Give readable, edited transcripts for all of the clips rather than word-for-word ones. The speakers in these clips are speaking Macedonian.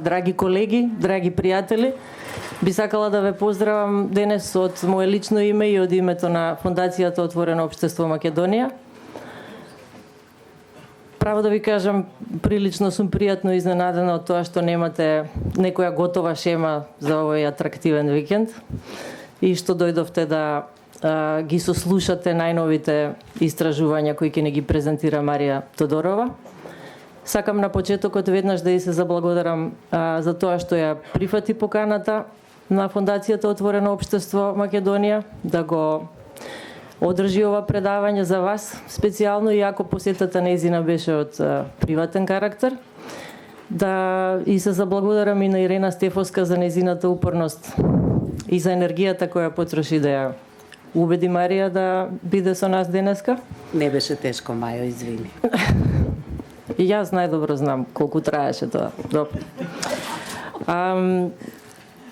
драги колеги, драги пријатели. Би сакала да ве поздравам денес од мое лично име и од името на Фондацијата Отворено општество Македонија. Право да ви кажам, прилично сум пријатно изненадена од тоа што немате некоја готова шема за овој атрактивен викенд и што дојдовте да ги сослушате најновите истражувања кои ќе не ги презентира Марија Тодорова. Сакам на почетокот веднаш да и се заблагодарам за тоа што ја прифати поканата на Фондацијата Отворено општество Македонија да го одржи ова предавање за вас, специјално иако посетата нејзина беше од приватен карактер. Да и се заблагодарам и на Ирена Стефовска за нејзината упорност и за енергијата која потроши да ја убеди Марија да биде со нас денеска. Не беше тешко, Мајо, извини. И јас најдобро знам колку траеше тоа. Добро.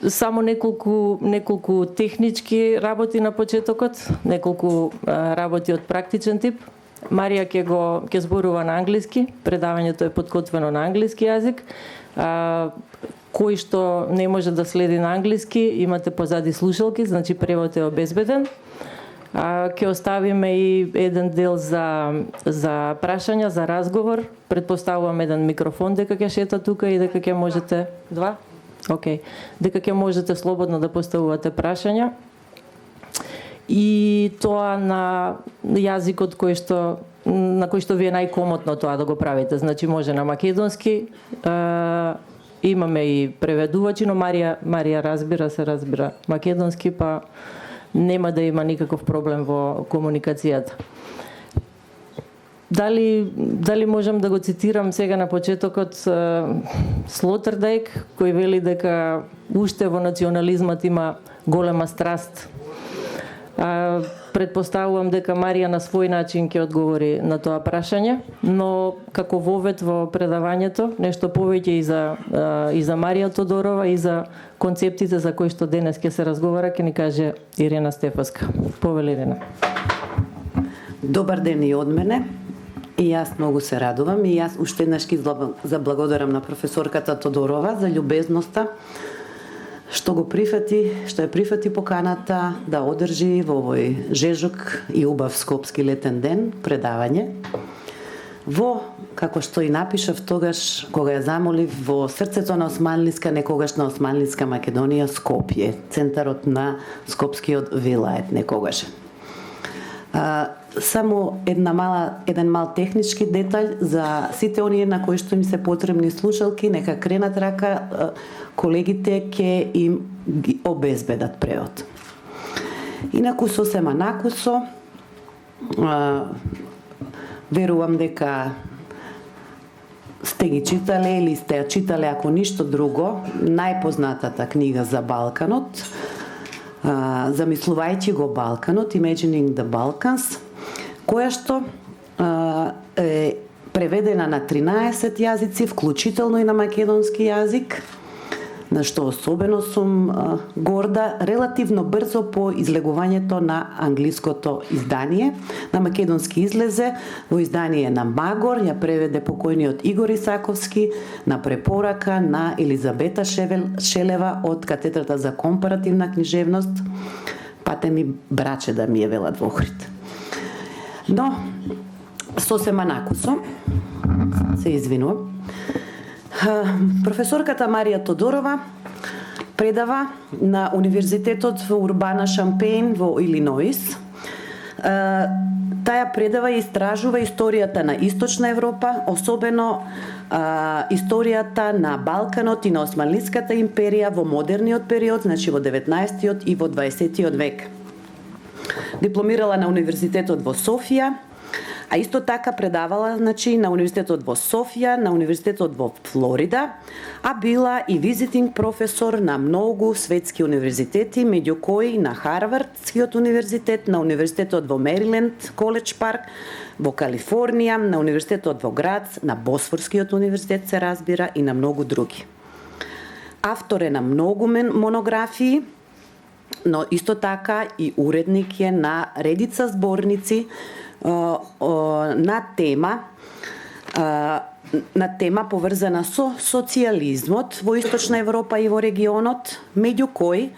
Само неколку технички работи на почетокот, неколку работи од практичен тип. Марија ќе зборува на англиски, предавањето е подготвено на англиски јазик. Кој што не може да следи на англиски, имате позади слушалки, значи превод е обезбеден. Ќе оставиме и еден дел за прашања, за разговор. Предпоставувам еден микрофон дека ќе шета тука и дека ќе можете... Два? Океј. Дека ќе можете слободно да поставувате прашања. И тоа на јазикот на кој што ви е најкомотно тоа да го правите. Значи може на македонски, имаме и преведувачи, но Марија се разбира македонски, па нема да има никаков проблем во комуникацијата. Дали можам да го цитирам сега на почетокот Слотердајк, кој вели дека уште во национализмот има голема страст. Предпоставувам дека Марија на свој начин ќе одговори на тоа прашање, но како вовед во предавањето, нешто повеќе и за Марија Тодорова и за концептите за кои што денес ќе се разговара, ќе ни каже Ирена Стефовска. Повели, Ирена. Добар ден и од мене. И јас многу се радувам и јас уште еднаш ќе заблагодарам на професорката Тодорова за љубезноста што ја прифати поканата да одржи во овој жежок и убав скопски летен ден предавање во, како што и напишав тогаш кога ја замолив, во срцето на османлиска, некогашна османлиска Македонија, Скопје, центарот на скопскиот вилает некогаш. Само еден мал технички детаљ за сите оние на кои што им се потребни слушалки, нека кренат рака, колегите ќе им ги обезбедат превод. Инаку сосема накусо, верувам дека сте ги читале или сте ја читале, ако ништо друго, најпознатата книга за Балканот, замислувајќи го Балканот, Imagining the Balkans, која што е преведена на 13 јазици, вклучително и на македонски јазик, на што особено сум горда, релативно брзо по излегувањето на англиското издание. На македонски излезе во издание на Магор, ја преведе покојниот Игор Исаковски, на препорака на Елизабета Шелева од Катедрата за компаративна книжевност. Пате ми браче да ми е велат во Охрид. Но, сосема накусо, се извинувам, професорката Марија Тодорова предава на Универзитетот во Урбана-Шампејн во Илиноис. Таја предава и истражува историјата на Источна Европа, особено историјата на Балканот и на Османлиската империја во модерниот период, значи во 19-тиот и во 20-тиот век. Дипломирала на Универзитетот во Софија, а исто така предавала, значи, на Универзитетот во Софија, на Универзитетот во Флорида, а била и визитинг професор на многу светски универзитети, меѓу кои на Харвардскиот универзитет, на Универзитетот во Мериленд, Коледж Парк, во Калифорнија, на Универзитетот во Грац, на Босфорскиот универзитет се разбира и на многу други. Автор е на многу монографии, но исто така и уредник е на редица зборници на тема на тема поврзана со социјализмот во Источна Европа и во регионот, меѓу кои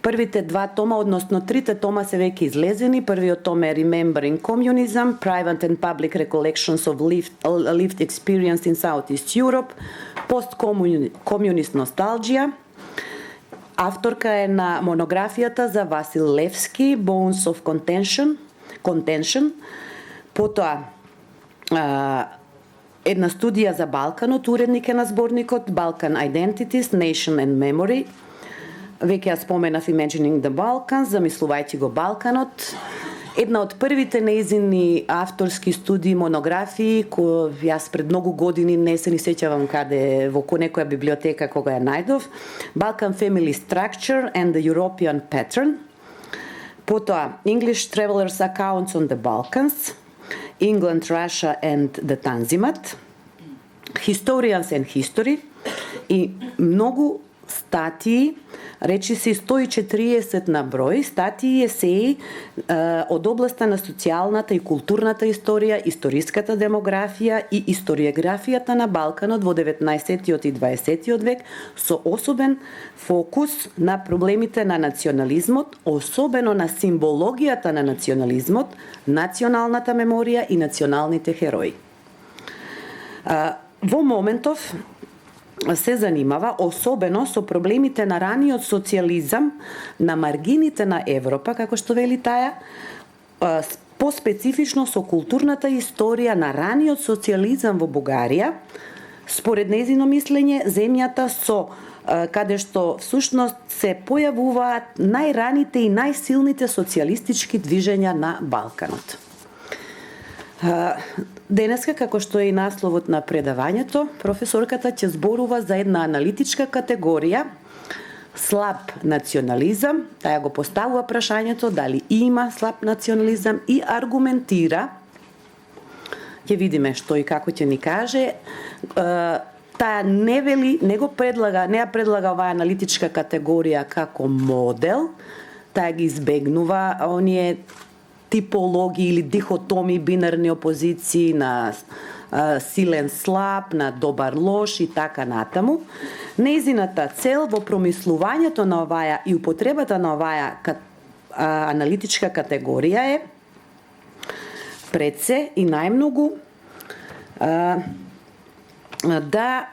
првите два тома, односно трите тома се веќе излезени. Првиот том е Remembering Communism, Private and Public Recollections of Lived Experience in Southeast Europe, Post-Communist Nostalgia. Авторка е на монографијата за Васил Левски, Bones of Contention. Потоа една студија за Балканот, уредник е на зборникот Balkan Identities, Nation and Memory. Веќе ја споменав Imagining the Balkans, замислувајќи го Балканот. Една од првите нејзини авторски студии, монографии, кои јас пред многу години не се ни сеќавам каде, во некоја библиотека кога ја најдов. Balkan Family Structure and the European Pattern. Потоа English Travelers Accounts on the Balkans, England, Russia and the Tanzimat, Historians and History и многу статии, речиси 140 на број, статии и есеи од областа на социјалната и културната историја, историската демографија и историографијата на Балканот во 19-тиот и 20-тиот век, со особен фокус на проблемите на национализмот, особено на символогијата на национализмот, националната меморија и националните херои. Во моментов се занимава особено со проблемите на раниот социјализам на маргините на Европа, како што вели таа, поспецифично со културната историја на раниот социјализам во Бугарија, според нејзино мислење, земјата со каде што всушност се појавуваат најраните и најсилните социјалистички движења на Балканот. Денеска, како што е и насловот на предавањето, професорката ќе зборува за една аналитичка категорија слаб национализам. Таа го поставува прашањето дали има слаб национализам и аргументира, ќе видиме што и како ќе ни каже, таа не вели, не ја предлага оваа аналитичка категорија како модел, таа ги избегнува оние типологии или дихотоми, бинарни опозиции на силен слаб, на добар лош и така натаму. Нејзината цел во промислувањето на оваа и употребата на оваа аналитичка категорија е пред се и најмногу да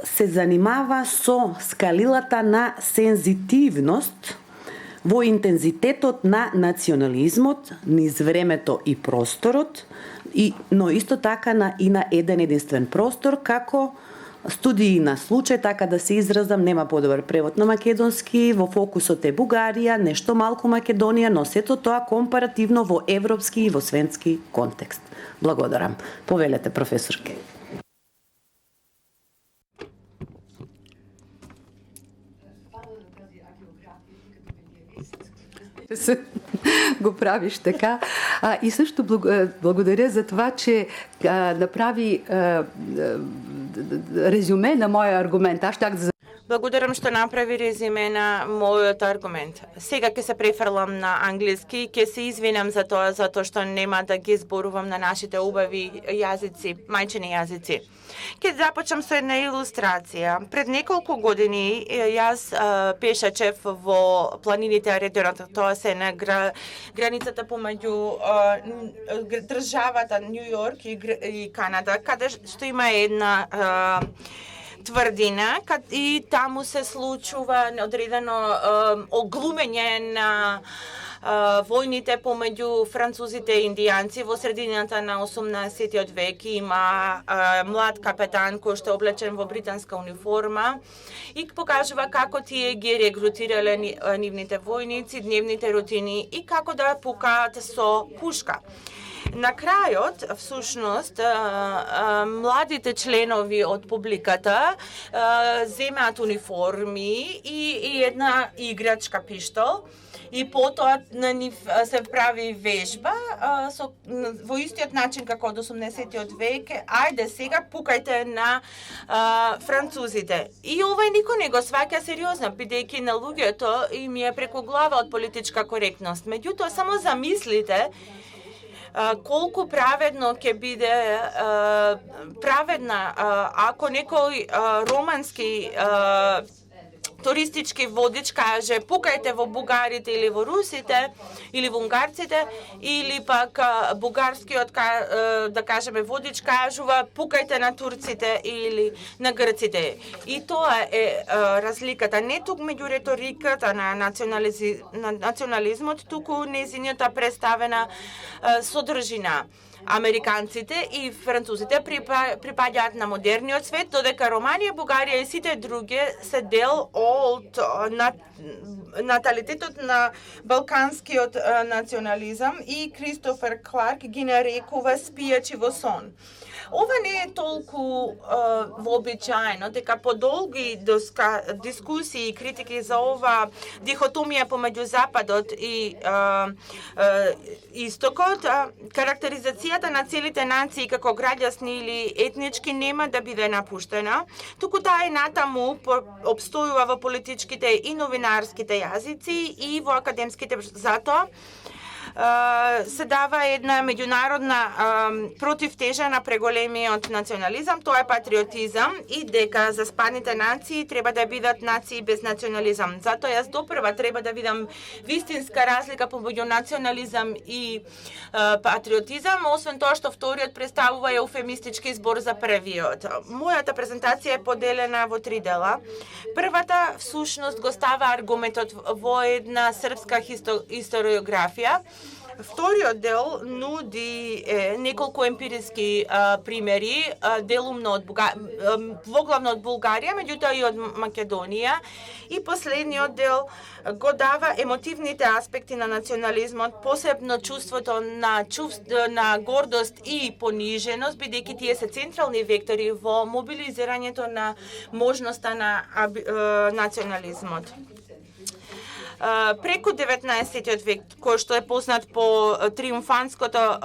се занимава со скалилата на сензитивност во интензитетот на национализмот низ времето и просторот, но исто така и на еден единствен простор, како студии на случај, така да се изразам, нема подобар превод на македонски, во фокусот е Бугарија, нешто малку Македонија, но сето тоа компаративно во европски и во светски контекст. Благодарам. Повелете, професорке. Го правиш така. И също благодаря за това, че направи резюме на моя аргумент. Аз щях да... Благодарам што направи резюме на мојот аргумент. Сега ќе се префрлам на англиски, ќе се извинам за тоа, затоа што нема да ги зборувам на нашите убави јазици, мајчини јазици. Ќе започнам со една илустрација. Пред неколку години јас пешачев во планините Аредонот, тоа се на границата помеѓу државата Нью Йорк и Канада, каде што има една тврдина и таму се случува одредено оглумење на војните помеѓу французите и индијанци во средината на 18-тиот век. Има млад капетан кој што е облечен во британска униформа и покажува како тие ги регрутирале нивните војници, дневните рутини и како да пукаат со пушка. На крајот, всушност, младите членови од публиката земаат униформи и една играчка пиштол и потоа на нив се прави вежба во истиот начин како од 18-тиот век. Ајде сега пукајте на французите. И овој никој не го сваќа сериозно, бидејќи на луѓето им е преку глава од политичка коректност. Меѓутоа, само замислите колку праведно ќе биде праведна ако некој романски туристички водич каже пукајте во бугарите или во русите или во унгарците, или пак бугарскиот да кажеме водич кажува пукајте на турците или на грците. И тоа е разликата не тук меѓу реториката на национализмот, туку незината представена содржина. Американците и французите припаѓаат на модерниот свет, додека Романија, Бугарија и сите други се дел од наталитетот на балканскиот национализам и Кристофер Кларк ги нарекува спијачи во сон. Ова не е толку вообичаено, дека по долги дискусии и критики за ова дихотомија помеѓу Западот и Истокот, карактеризацијата на целите нации како граѓасни или етнички нема да биде напуштена, туку таа е натаму обстојува во политичките и новинарските јазици и во академските. Затоа се дава една меѓународна противтежа на преголемиот национализам, тоа е патриотизам, и дека заспаните нации треба да бидат нации без национализам. Затоа јас допрва треба да видам вистинска разлика помеѓу национализам и патриотизам, освен тоа што вториот представува еуфемистички збор за првиот. Мојата презентација е поделена во 3 дела. Првата всушност го става аргументот во една српска историографија. Вториот дел нуди неколку емпириски примери, делумно од воглавно од Бугарија, меѓутоа и од Македонија. И последниот дел го дава емотивните аспекти на национализмот, посебно чувството на гордост и пониженост, бидејќи тие се централни вектори во мобилизирањето на можноста на национализмот. Преку 19 век, кој што е познат по триумфантското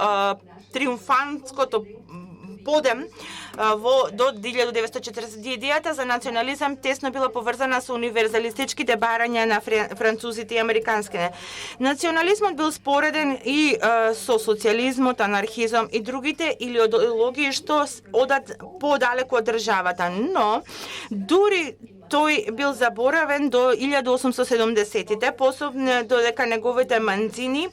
подем до 1940, идејата за национализам тесно била поврзана со универзалистичките барања на французите и американските. Национализмот бил спореден и со социјализмот, анархизам и другите или идеологии што одат подалеку од државата, но дури тој бил заборавен до 1870-тите, посебно додека неговите манцини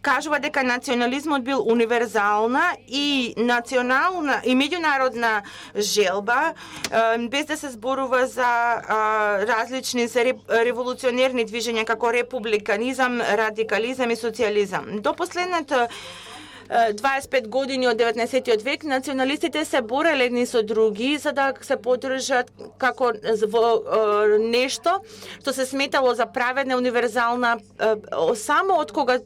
кажува дека национализмот бил универзална и национална и меѓународна желба, без да се зборува за различни револуционерни движења како републиканизам, радикализам и социјализам. До последната 25 години од 19 век националистите се бореле едни со други за да се подржат како нешто што се сметало за праведна универзална. Само од кога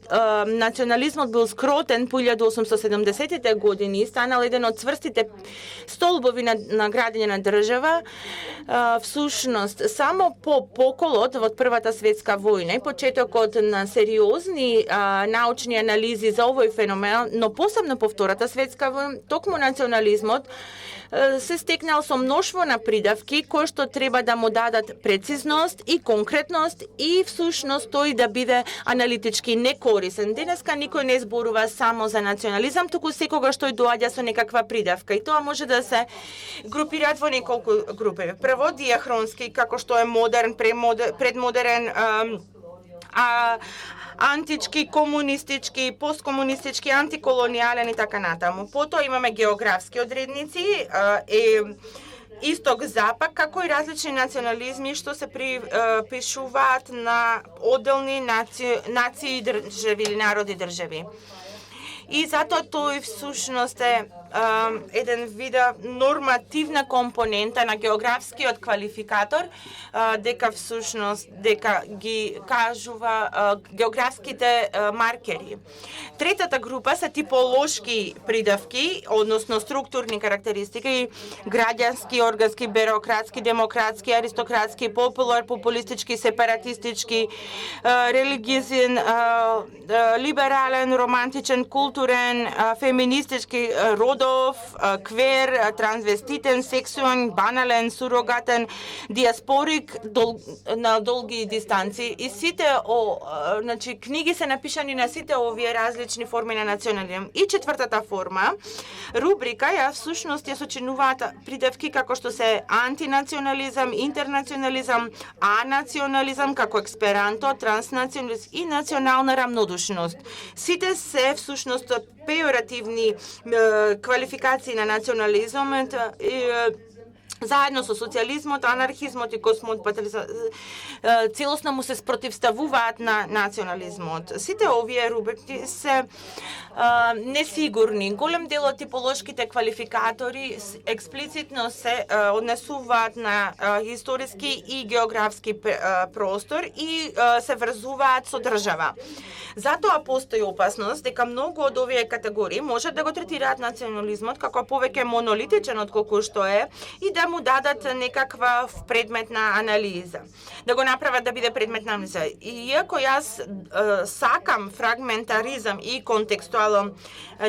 национализмот бил скротен по 1870-тите години и станал еден од цврстите столбови на градење на држава, всушност само по поколот од Првата светска војна и почетокот на сериозни научни анализи за овој феномен, но посебно по Втората светска војна, токму национализмот се стекнал со множство на придавки кои што треба да му дадат прецизност и конкретност и всушност тој да биде аналитички некорисен. Денеска никој не зборува само за национализам, туку секогаш тој доаѓа со некаква придавка и тоа може да се групираат во неколку групи. Прво диахронски, како што е модерн, предмодерен, антички, комунистички, посткомунистички, антиколонијален и така натаму. Потоа имаме географски одредници, исток-запад, како и различни национализми што се припишуваат на одделни нации и држави или народи држави. И затоа тој всушност е еден вид нормативна компонента на географскиот квалификатор, дека всушност ги кажува географските маркери. Третата група се типолошки придавки, односно структурни карактеристики, граѓански, органски, бюрократски, демократски, аристократски, популар, популистички, сепаратистички, религиозен, либерален, романтичен, културен, феминистички, родов родов, квер, трансвеститен, сексуален, банален, сурогатен, диаспорик, на долги дистанци. И сите значи книги се напишани на сите овие различни форми на национализам. И четвртата форма, рубрика, ја всушност ја сочинуваат придавки како што се антинационализам, интернационализам, анационализам како есперанто, транснационализм и национална рамнодушност. Сите се всушност пејоративни квалификации на национализмот, заедно со социјализмот, анархизмот и целосно му се спротивставуваат на национализмот. Сите овие рубрики се несигурни. Голем дел од типолошките квалификатори експлицитно се однесуваат на историски и географски простор и се врзуваат со држава. Затоа постои опасност дека многу од овие категории можат да го третираат национализмот како повеќе монолитичен отколку што е и да му дадат некаква предмет на анализа. Да го направат да биде предмет на анализа. Иако јас сакам фрагментаризам и контекстуален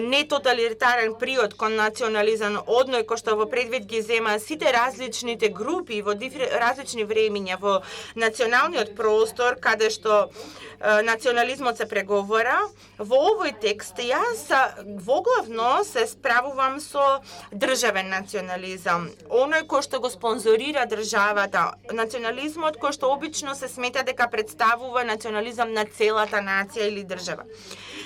нетоталитарен приод кон национализам, одној кој што во предвид ги зема сите различните групи во различни времиња во националниот простор, каде што национализмот се преговора, во овој текст јас воглавно се справувам со државен национализам. Оној кој што го спонзорира државата, национализмот кој што обично се смета дека представува национализам на целата нација или држава.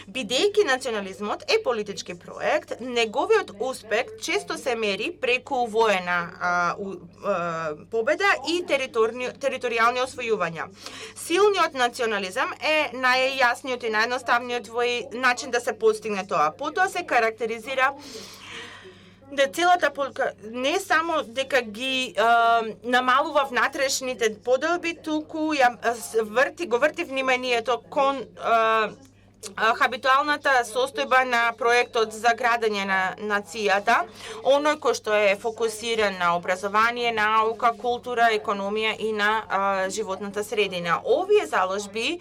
Бидејќи национализмот е политички проект, неговиот успех често се мери преку воена победа и територијални освојувања. Силниот национализам е најјасниот и наједноставниот начин да се постигне тоа. Потоа се карактеризира да целата полка не само дека ги намалува внатрешните поделби, туку го врти вниманието кон хабитуалната состојба на проектот за градење на нацијата, оној кој што е фокусиран на образование, наука, култура, економија и на животната средина. Овие заложби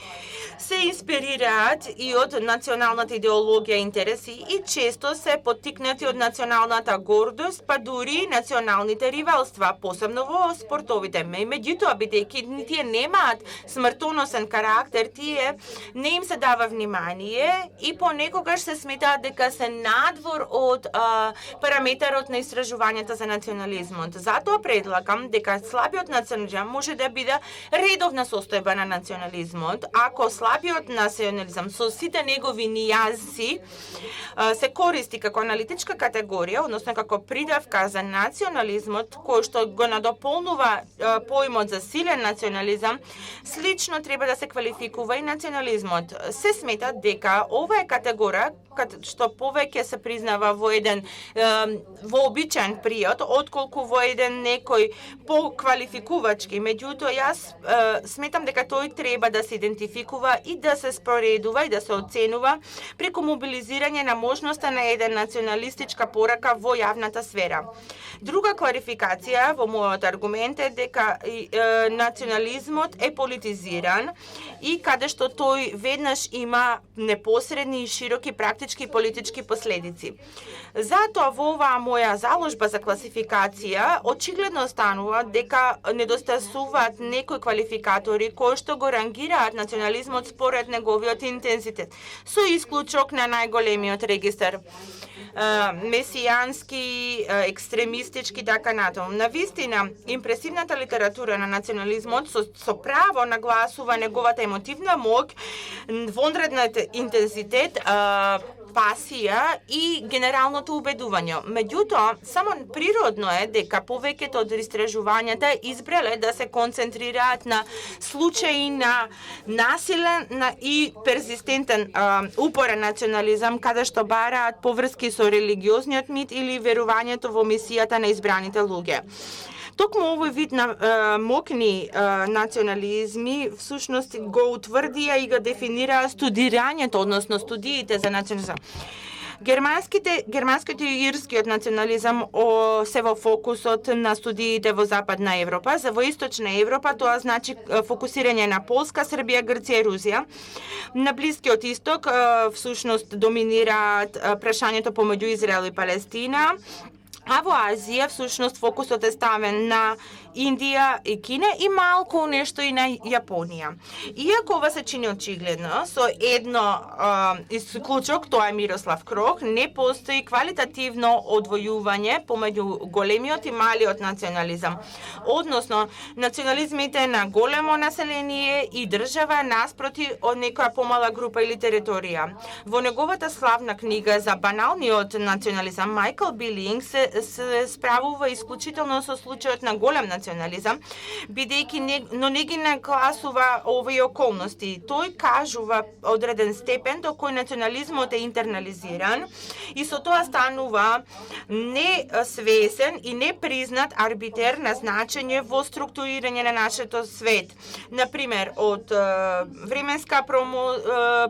се инспирираат и од националната идеологија и интереси и често се поттикнати од националната гордост, па дури националните ривалства, посебно во спортовите. Меѓутоа, бидејќи тие немаат смртоносен карактер, тие не им се дава внимание и понекогаш се сметаат дека се надвор од параметарот на истражувањата за национализмот. Затоа предлагам дека слабиот национализам може да биде редовна состојба на национализмот. Ако слабиот национализам со сите негови нијанси се користи како аналитичка категорија, односно како придавка за национализмот, кој што го надополнува поимот за силен национализам, слично треба да се квалификува и национализмот. Се смета дека ова е категорија што повеќе се признава во еден вообичаен приод, отколку во еден некој поквалификувачки. Меѓутоа, јас сметам дека тој треба да се идентификува и да се споредува и да се оценува преку мобилизирање на можноста на еден националистичка порака во јавната сфера. Друга кларификација во мојот аргумент е дека национализмот е политизиран и каде што тој веднаш има непосредни и широки практички и политички последици. Затоа во оваа моја заложба за класификација очигледно останува дека недостасуваат некои квалификатори кои што го рангираат национализмот според неговиот интензитет, со исклучок на најголемиот регистар месијански, екстремистички, така натаму. Навистина, импресивната литература на национализмот со право нагласува неговата емотивна моќ, вонредниот интензитет, пасија и генералното убедување. Меѓутоа, само природно е дека повеќето од истражувањата избрале да се концентрираат на случаи на насилен и перзистентен упорен национализам, каде што бараат поврски со религиозниот мит или верувањето во мисијата на избраните луѓе. Токму овој вид на мокни национализми всушност го утврдија и го дефинираа студирањето, односно студиите за национализам. Германскиот и ирскиот национализам се во фокусот на студиите во Западна Европа. За во Источна Европа тоа значи фокусирање на Полска, Србија, Грција и Русија. На Блискиот Исток всушност доминираат прашањето помеѓу Израел и Палестина. А во Азија, всушност, фокусот е ставен на Индија и Кина и малку нешто и на Јапонија. Иако ова се чини очигледно, со едно исклучок, тоа е Мирослав Крох, не постои квалитативно одвојување помеѓу големиот и малиот национализам. Односно, национализмите на големо население и држава наспроти од некоја помала група или територија. Во неговата славна книга за баналниот национализам, Майкл Билинг се справува исклучително со случајот на голем национализам, бидејќи не ги нагласува овие околности. Тој кажува одреден степен до кој национализмот е интернализиран и со тоа станува несвесен и непризнат арбитер на значење во структурирање на нашето свет. Например, од временска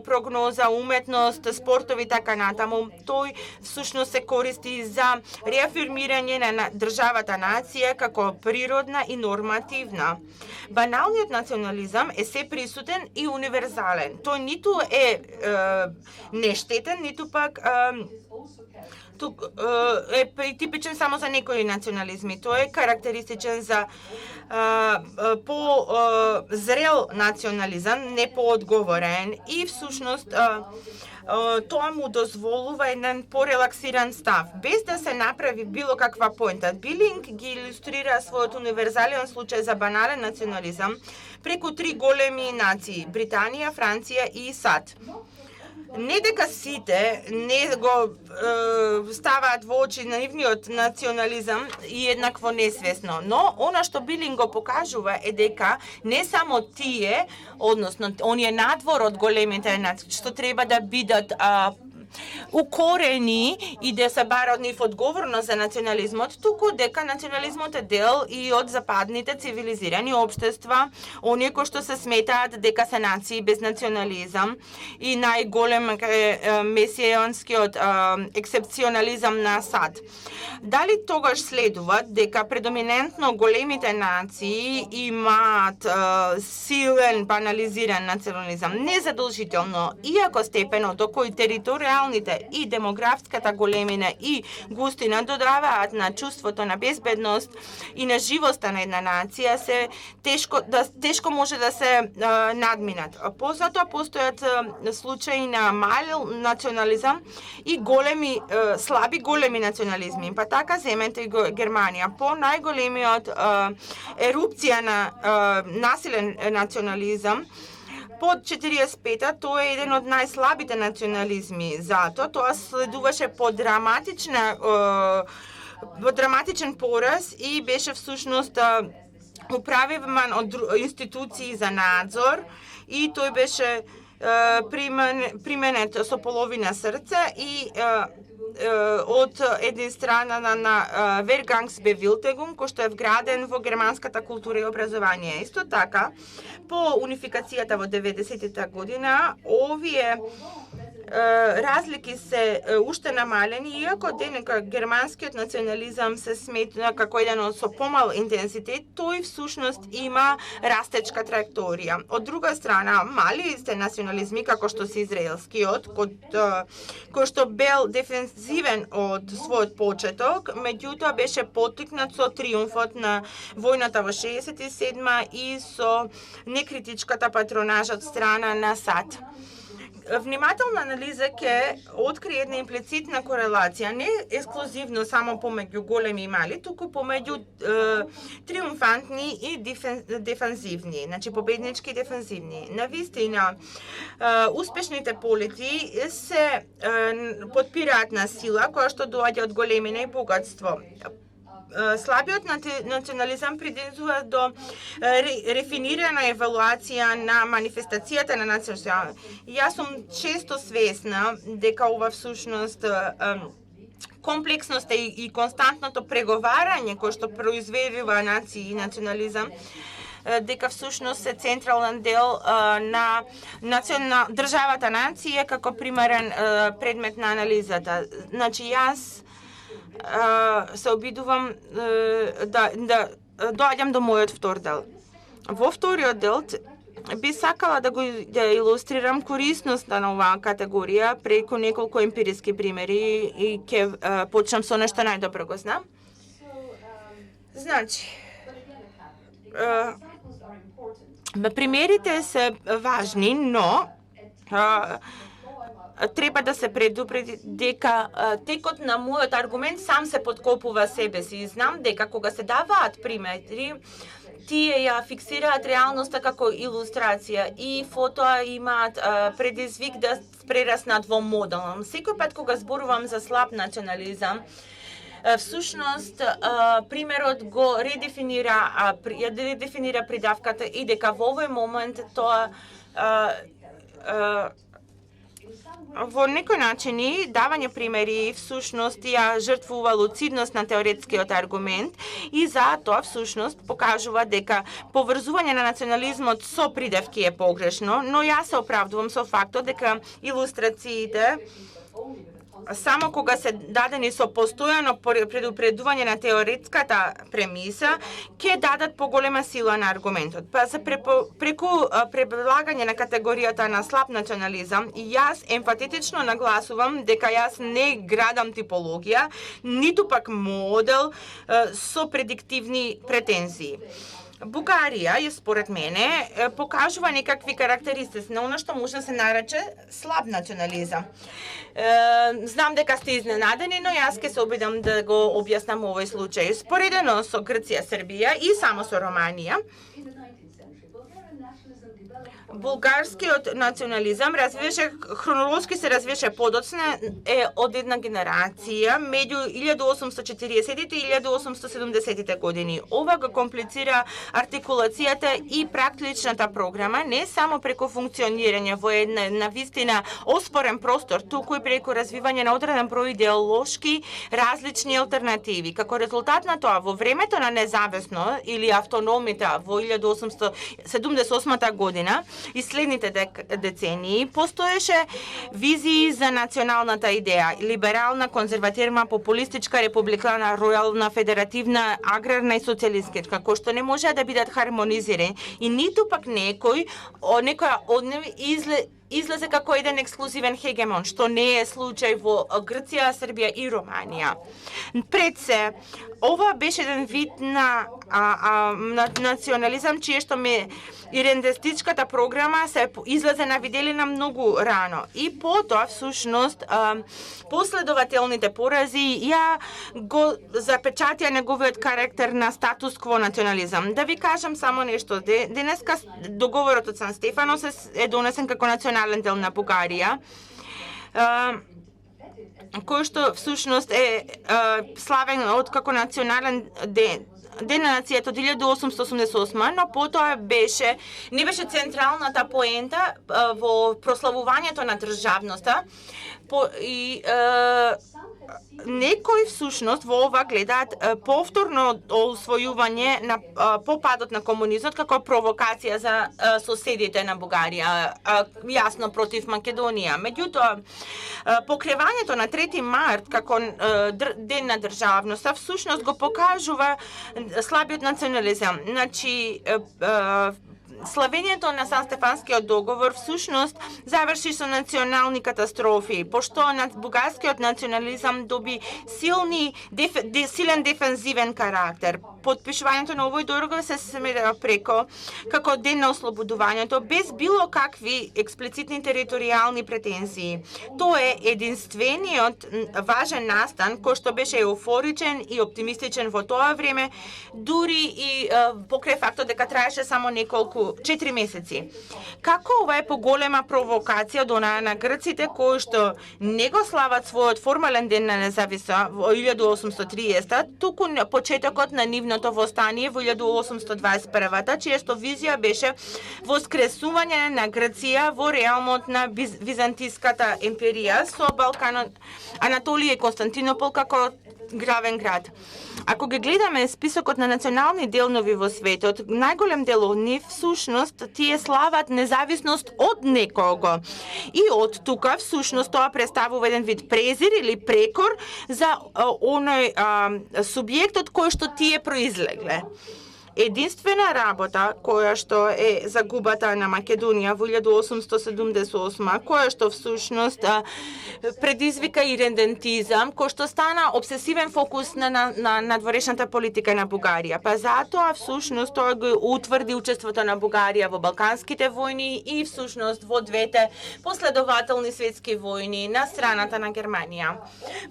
прогноза, уметност, спортови така натаму, тој всушност се користи за реафирмирање на државата нација како природна и нормативна. Баналниот национализам е се присутен и универзален. Тој ниту е нештетен, ниту пак е типичен само за некои национализми. Тој е карактеристичен за по-зрел национализам, не поодговорен и всушност тоа му дозволува еден порелаксиран став, без да се направи било каква поинта. Билинг ги илустрира својот универзален случај за банален национализам преку три големи нации – Британија, Франција и САД. Не дека сите не го ставаат во очи наивниот национализам и еднакво несвесно, но она што Билинг го покажува е дека не само тие, односно оние надвор од големите нации, што треба да бидат укорени и да се бара од нив одговорност за национализмот, туку дека национализмот е дел и од западните цивилизирани општества, оние кои што се сметаат дека се нации без национализам и најголем месијанскиот ексепционализам на САД. Дали тогаш следува дека предоминентно големите нации имаат силен банализиран национализам? Незадолжително, иако степенот до кој територијалните и демографската големина и густина додаваат на чувството на безбедност и на живоста на една нација, се тешко може да се надминат. Позатоа постојат случаи на мал национализам и големи слаби големи национализми. Па така земете и Германија по најголемиот ерупција на насилен национализам. Под 45-та тоа е еден од најслабите национализми. Затоа тоа следуваше по драматичен пораз и беше всушност управиван од институции за надзор и тој беше применет со половина срце и од една страна на Вергангсбевилтегум, кој што е вграден во германската култура и образование. Исто така, по унификацијата во 90-та година, овие разлики се уште намалени, иако денека германскиот национализам се сметна како еден од со помал интензитет, тој всушност има растечка траекторија. Од друга страна, малите национализми, како што се израелскиот, кој што бел дефензивен од својот почеток, меѓутоа беше поттикнат со триумфот на војната во 67 и со некритичката патронажа од страна на САД. Внимателна анализа ќе открие една имплицитна корелација, не ексклузивно само помеѓу големи и мали, туку помеѓу триумфантни и дефанзивни, значи победнички и дефанзивни. Навистина, успешните полети се потпираат на сила која што доаѓа од големина и богатство. Слабиот национализам придензува до рефинирана евалуација на манифестацијата на национализам. Јас сум често свесна дека ова всушност комплексноста и константното преговарање кое што произведува нации и национализам дека всушност е централен дел на државата нација како примарен предмет на анализата. Значи јас се обидувам да доаѓам до мојот втор дел. Во вториот дел би сакала да илустрирам корисноста на оваа категорија преку неколку емпириски примери и ќе почнам со нешто најдобро го знам. Значи, примерите се важни, но треба да се предупреди дека текот на мојот аргумент сам се подкопува себе си. Знам дека кога се даваат примери, тие ја фиксираат реалноста како илустрација и фотоа имаат предизвик да прераснат во модел. Секој пат кога зборувам за слаб национализам, всушност примерот го редефинира придавката и дека во овој момент тоа во некој начини давање примери всушност ја жртвува луцидност на теоретскиот аргумент и затоа всушност покажува дека поврзување на национализмот со придавки е погрешно, но јас се оправдувам со фактот дека илустрациите само кога се дадени со постојано предупредување на теоретската премиса, ќе дадат поголема сила на аргументот. Па за преку предлагање на категоријата на слаб национализам, јас емфатетично нагласувам дека јас не градам типологија, ниту пак модел со предиктивни претензии. Бугарија, според мене, покажува некакви карактеристици на она што може да се нарече слаб национализам. Знам дека сте изненадени, но јас ќе се обидам да го објаснам овој случај. Споредено со Грција, Србија и само со Романија, булгарскиот национализам хронолошки се развиваше подоцна од една генерација меѓу 1840-тите и 1870-тите години. Ова го комплицира артикулацијата и практичната програма не само преку функционирање во една навистина оспорен простор, туку и преку развивање на одреден број идеолошки различни алтернативи. Како резултат на тоа, во времето на независно или автономита во 1878 година и следните децении постоеше визии за националната идеја, либерална, конзервативна, популистичка, републикана, ројална, федеративна, аграрна и социјалистичка, кои што не можеа да бидат хармонизирани и ниту пак некоја од нив излезе како еден ексклузивен хегемон, што не е случај во Грција, Србија и Романија. Пред се, ова беше еден вид на национализам, чие што ирендестичката програма се излезе на виделина многу рано. И потоа, всушност, последователните порази ја го запечатија неговиот карактер на статус-кво национализам. Да ви кажам само нешто. Денеска договорот од Сан Стефано е донесен како национален дел на Бугарија, кој што всушност е славен од како национален ден на нацијата од 1888, но потоа не беше централната поента во прославувањето на државноста и некои всушност во ова гледаат повторно освојување на попадот на комунизмот како провокација за соседите на Бугарија, јасно против Македонија. Меѓутоа, покривањето на 3 март како ден на државноста всушност го покажува слабиот национализам. Значи, славењето на Сан-Стефанскиот договор всушност заврши со национални катастрофи, пошто бугарскиот национализам доби силен дефензивен карактер. Подпишувањето на овој договор се смета преко како ден на ослободувањето без било какви експлицитни територијални претензии. Тоа е единствениот важен настан кој што беше еуфоричен и оптимистичен во тоа време, дури и покрај фактот дека траеше само 4 месеци. Како ова е поголема провокација од онаа на грците кои што не го слават својот формален ден на независа во 1830, туку почетокот на нивното востание во 1821-та, чијесто визија беше воскресување на Грција во реалмот на Византиската империја со Балканот, Анатолија и Константинопол како главен град. Ако ги гледаме списокот на национални делнови во светот, најголем дел од нив всушност тие слават независност од некого. И од тука всушност тоа представува еден вид презир или прекор за оној субјектот кој што тие произлегле. Единствена работа која што е загубата на Македонија во 1878, која што всушност предизвика иридентизам, кој што стана обсесивен фокус на надворешната политика на Бугарија. Па затоа всушност тоа го утврди учеството на Бугарија во Балканските војни и всушност во двете последователни светски војни на страната на Германија.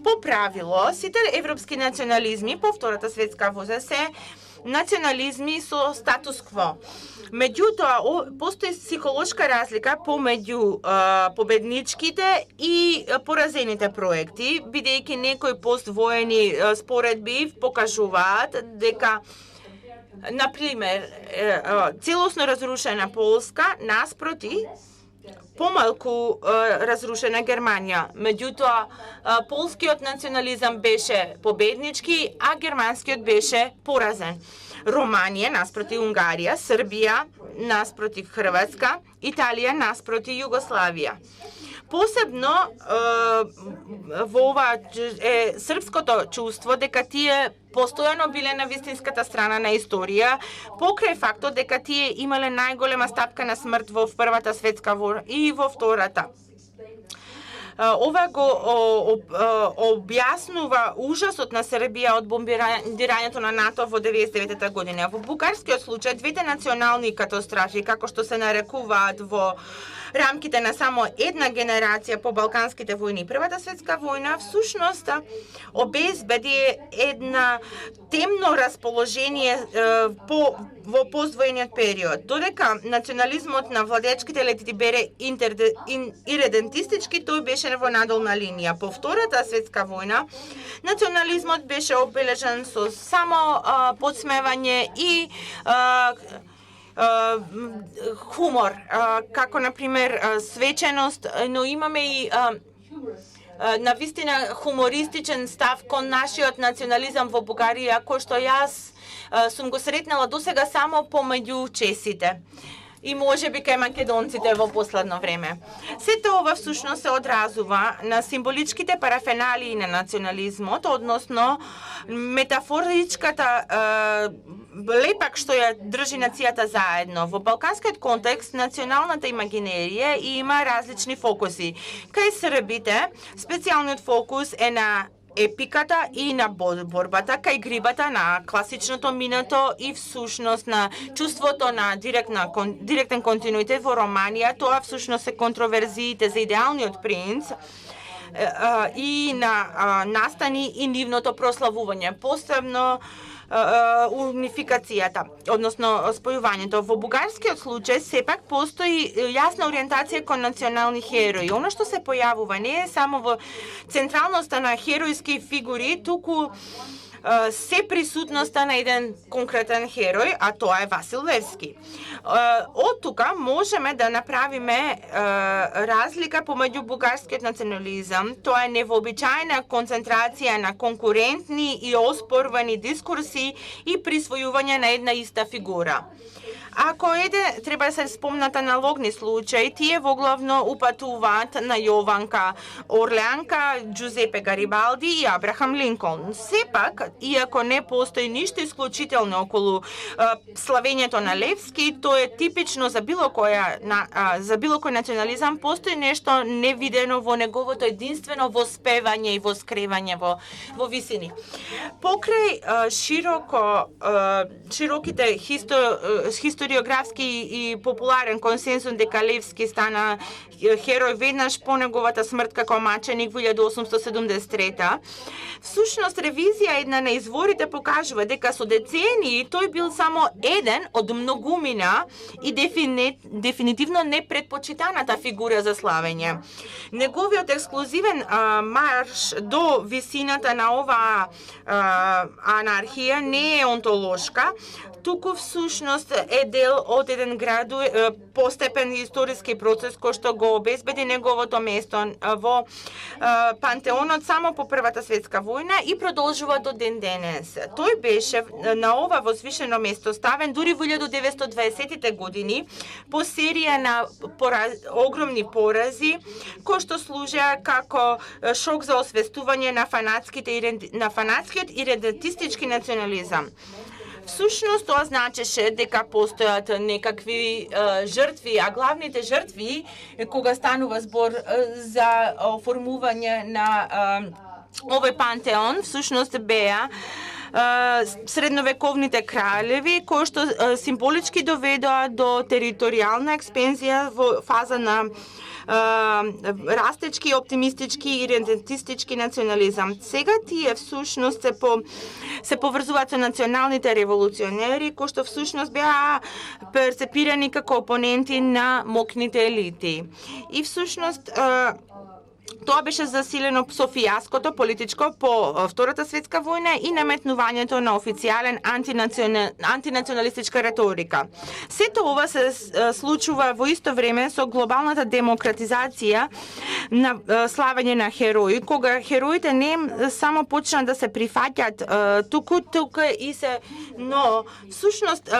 По правило, сите европски национализми по Втората светска война се национализми со статус-кво. Меѓутоа, постои психолошка разлика помеѓу победничките и поразените проекти, бидејќи некои поствоени споредби покажуваат дека например целосно разрушена Полска наспроти помалку разрушена Германија. Меѓутоа, полскиот национализам беше победнички, а германскиот беше поразен. Романија наспроти Унгарија, Србија наспроти Хрватска, Италија наспроти Југославија. Посебно во ова е српското чувство дека тие постојано биле на вистинската страна на историја, покрај фактот дека тие имале најголема стапка на смрт во Првата светска война и во Втората. Ова го објаснува ужасот на Србија од бомбирањето на НАТО во 1999 година. Во бугарскиот случај, двете национални катастрофи, како што се нарекуваат во рамките на само една генерација по Балканските војни и Првата светска војна, всушност обезбеди една темно расположение во поствојниот период. Додека национализмот на владеечките елити бере иридентистички, тој беше во надолна линија. По Втората светска војна, национализмот беше обележан со само подсмевање и хумор, како например свеченост, но имаме и навистина хумористичен став кон нашиот национализам во Бугарија, кој што јас сум го сретнала досега само помеѓу чесите и можеби кај македонците во последно време. Сето ова всушност се одразува на символичките парафеналии на национализмот, односно метафоричката лепак што ја држи нацијата заедно. Во балканскиот контекст, националната имагинерија има различни фокуси. Кај србите, специјалниот фокус е на епиката и на борбата, кај грибата на класичното минато и всушност на чувството на директен континуитет во Романија. Тоа всушност се контроверзиите за идеалниот принц и на настани и нивното прославување, посебно унификацијата, односно спојувањето. Во бугарскиот случај сепак постои јасна ориентација кон национални херои. Оно што се појавува не е само во централноста на херојски фигури, туку се присутноста на еден конкретен херој, а тоа е Васил Левски. Од тука можеме да направиме разлика помеѓу бугарскиот национализам. Тоа е невообичаена концентрација на конкурентни и оспорвани дискурси и присвојување на една иста фигура. Ако треба да се спомнат аналогни случаи, тие воглавно упатуваат на Јованка Орлеанка, Джузепе Гарибалди и Абрахам Линколн. Сепак, иако не постои ништо исклучително околу славењето на Левски, тоа е типично за било кој национализам, постои нешто невидено во неговото единствено воспевање и воскревање во висини. Покрај широките историографски и популарен консенсус дека Левски стана херој веднаш по неговата смрт како маченик во 1873, всушност ревизија една на изворите покажува дека со децении тој бил само еден од многумина и дефинитивно непредпочитаната фигура за славење. Неговиот ексклузивен марш до висината на оваа анархија не е онтолошка, туку всушност е дел од еден постепен историски процес кој што го обезбеди неговото место во пантеонот само по Првата светска војна и продолжува до ден денес. Тој беше на ова возвишено место ставен дури во 1920-тите години по серија на огромни порази кои што служеа како шок за освестување на фанатскиот и редентистички национализам. Всушност тоа значеше дека постојат некакви жртви, а главните жртви кога станува збор за оформување на овој пантеон всушност беа средновековните кралеви кои што символички доведоа до територијална експанзија во фаза на растечки, оптимистички и редентистички национализам. Сега тие всушност се поврзуваат со националните револуционери кои што всушност беа перцепирани како опоненти на мокните елити. И всушност тоа беше засилено со фијаското политичко по Втората светска војна и наметнувањето на официјален антинационалистичка реторика. Сето ова се случува во исто време со глобалната демократизација на славење на херои, кога хероите не само почнаа да се прифаќаат туку и се, но всушност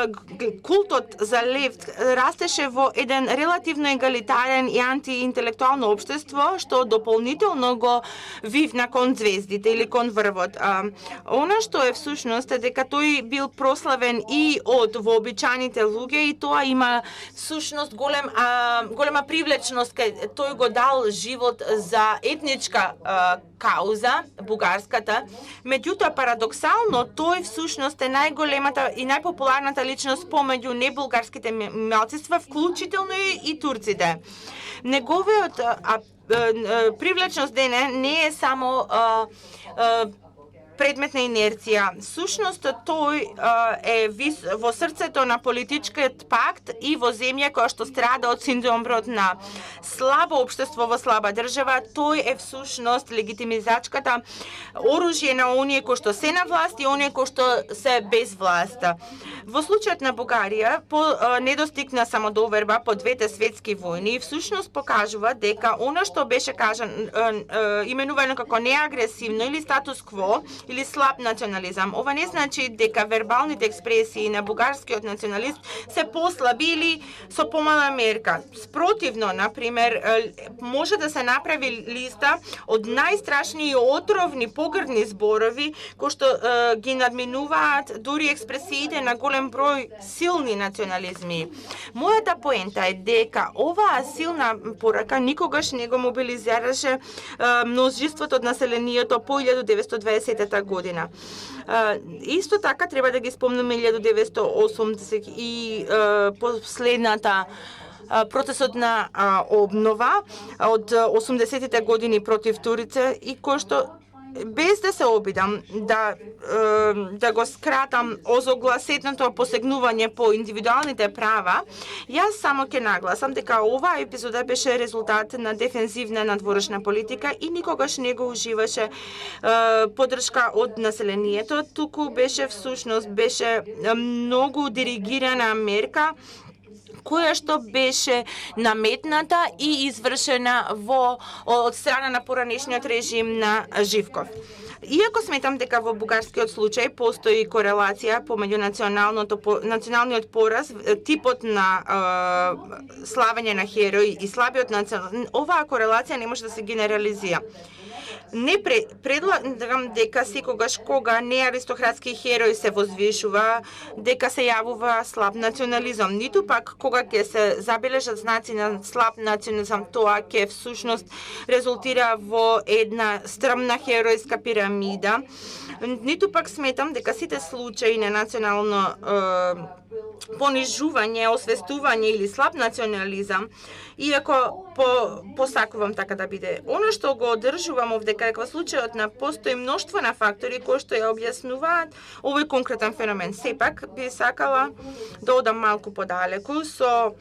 култот за лев растеше во еден релативно егалитарен и антиинтелектуално општество што дополнително го вивна кон звездите или кон врвот. Она што е всушност е дека тој бил прославен и од вообичаните луѓе и тоа има всушност голема привлечност кај тој го дал живот за етничка кауза, бугарската. Меѓутоа парадоксално тој всушност е најголемата и најпопуларната личност помеѓу небулгарските малцинства, вклучително и турците. Неговиот привлечност не е само предмет на инерција. Сушност тој е во срцето на политичкиот пакт и во земја која што страда од синдромот на слабо општество во слаба држава. Тој е всушност легитимизачката оружје на оние кои што се на власт и оние кои што се без власт. Во случајот на Бугарија, по недостиг на самодоверба по двете светски војни, всушност покажува дека она што беше именувано како неагресивно или статус-кво или слаб национализам. Ова не значи дека вербалните експресии на бугарскиот национализм се послаби или со помала мерка. Спротивно, например, може да се направи листа од најстрашни и отровни погрдни зборови кои што ги надминуваат дури експресиите на голем број силни национализми. Мојата поента е дека оваа силна порака никогаш не го мобилизираше множеството од населението по 1920 година. Исто така треба да ги спомнеме 1980 и последната процесот на обнова од 80-тите години против Турица и кој што без да се обидам да го скратам озогласетното посегнување по индивидуалните права, јас само ќе нагласам дека оваа епизода беше резултат на дефензивна надворешна политика и никогаш не го уживаше поддршка од населението, туку беше всушност многу диригирана мерка која што беше наметната и извршена од страна на поранешниот режим на Живков. Иако сметам дека во бугарскиот случај постои корелација помеѓу националниот пораз, типот на славење на херои и слабиот национализам, оваа корелација не може да се генерализира. Не предлагам дека секогаш кога неаристократски херои се возвишува, дека се јавува слаб национализам, ниту пак кога ќе се забележат знаци на слаб национализам, тоа ќе всушност резултира во една стрмна херојска пирамида. Ниту пак сметам дека сите случаи на национално понижување, освестување или слаб национализам, иако посакувам така да биде. Оно што го одржувам овде како случајот на постои мноштво на фактори кои што ја објаснуваат овој конкретен феномен. Сепак би сакала да одам малку подалеку со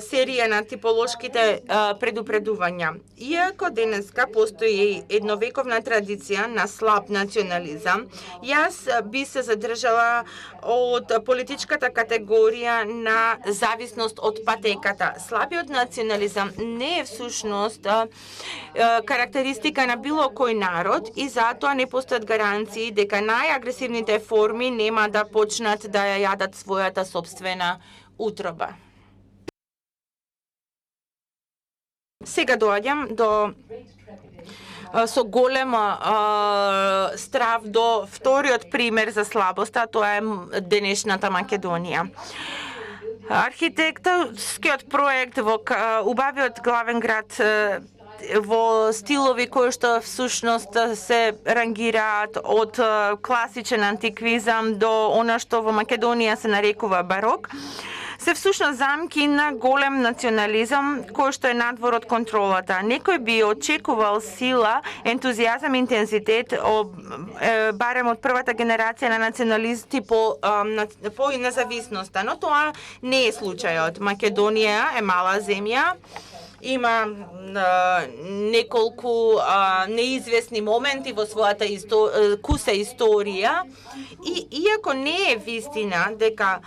серија на типолошките предупредувања. Иако денеска постои едновековна традиција на слаб национализам, национализам, јас би се задржала од политичката категорија на зависност од патеката. Слабиот национализам не е всушност карактеристика на било кој народ и затоа не постојат гаранции дека најагресивните форми нема да почнат да ја јадат својата собствена утроба. Сега доаѓам до со голема страв до вториот пример за слабоста, тоа е денешната Македонија. Архитектурскиот проект во убавиот главен град во стилови кои што всушност се рангираат од класичен антиквизам до она што во Македонија се нарекува барок, се всушност замки на голем национализам кој што е надвор од контролата. Некој би очекувал сила, ентузијазам, интензитет, барем од првата генерација на националисти по независноста, но тоа не е случајот. Македонија е мала земја, има неколку неизвестни моменти во својата куса историја и иако не е вистина дека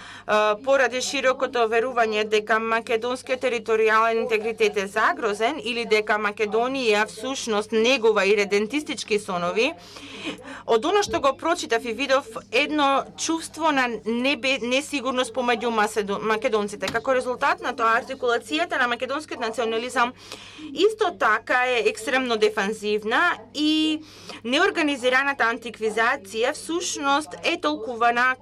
поради широкото верување дека македонскиот територијален интегритет е загрозен или дека Македонија всушност негува и редентистички сонови, од оно што го прочитав и видов едно чувство на несигурност помеѓу македонците. Како резултат на тоа, артикулацијата на македонскиот национализам исто така е екстремно дефанзивна и неорганизираната антиквизација всушност е толкувана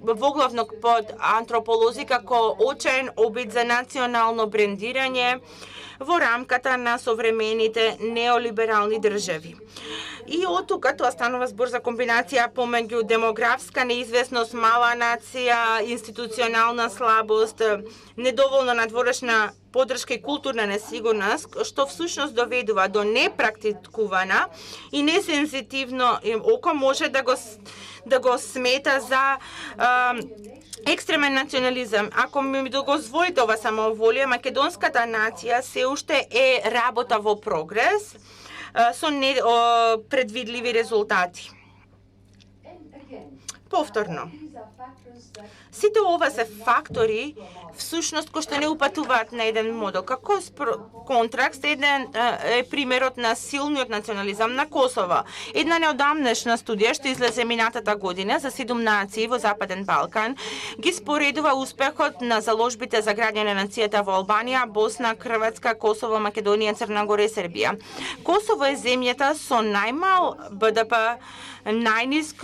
воглавно под антрополози како очаен обид за национално брендирање во рамката на современите неолиберални држави. И од тука тоа станува збор за комбинација помеѓу демографска неизвестност, мала нација, институционална слабост, недоволно надворешна поддршка и културна несигурност, што всушност доведува до непрактикувана и несензитивно око може да го смета за екстремен национализам. Ако ми дозволите ова самоволија, македонската нација се уште е работа во прогрес со предвидливи резултати. Повторно, сите ова се фактори всушност кои што не упатуваат на еден модел. Како контракт еден е примерот на силниот национализам на Косово. Една неодамнешна студија што излезе минатата година за 7 нации во Западен Балкан ги споредува успехот на заложбите за граѓање на нацијата во Албанија, Босна, Хрватска, Косово, Македонија, Црна Гора и Србија. Косово е земјата со најмал БДП, најниск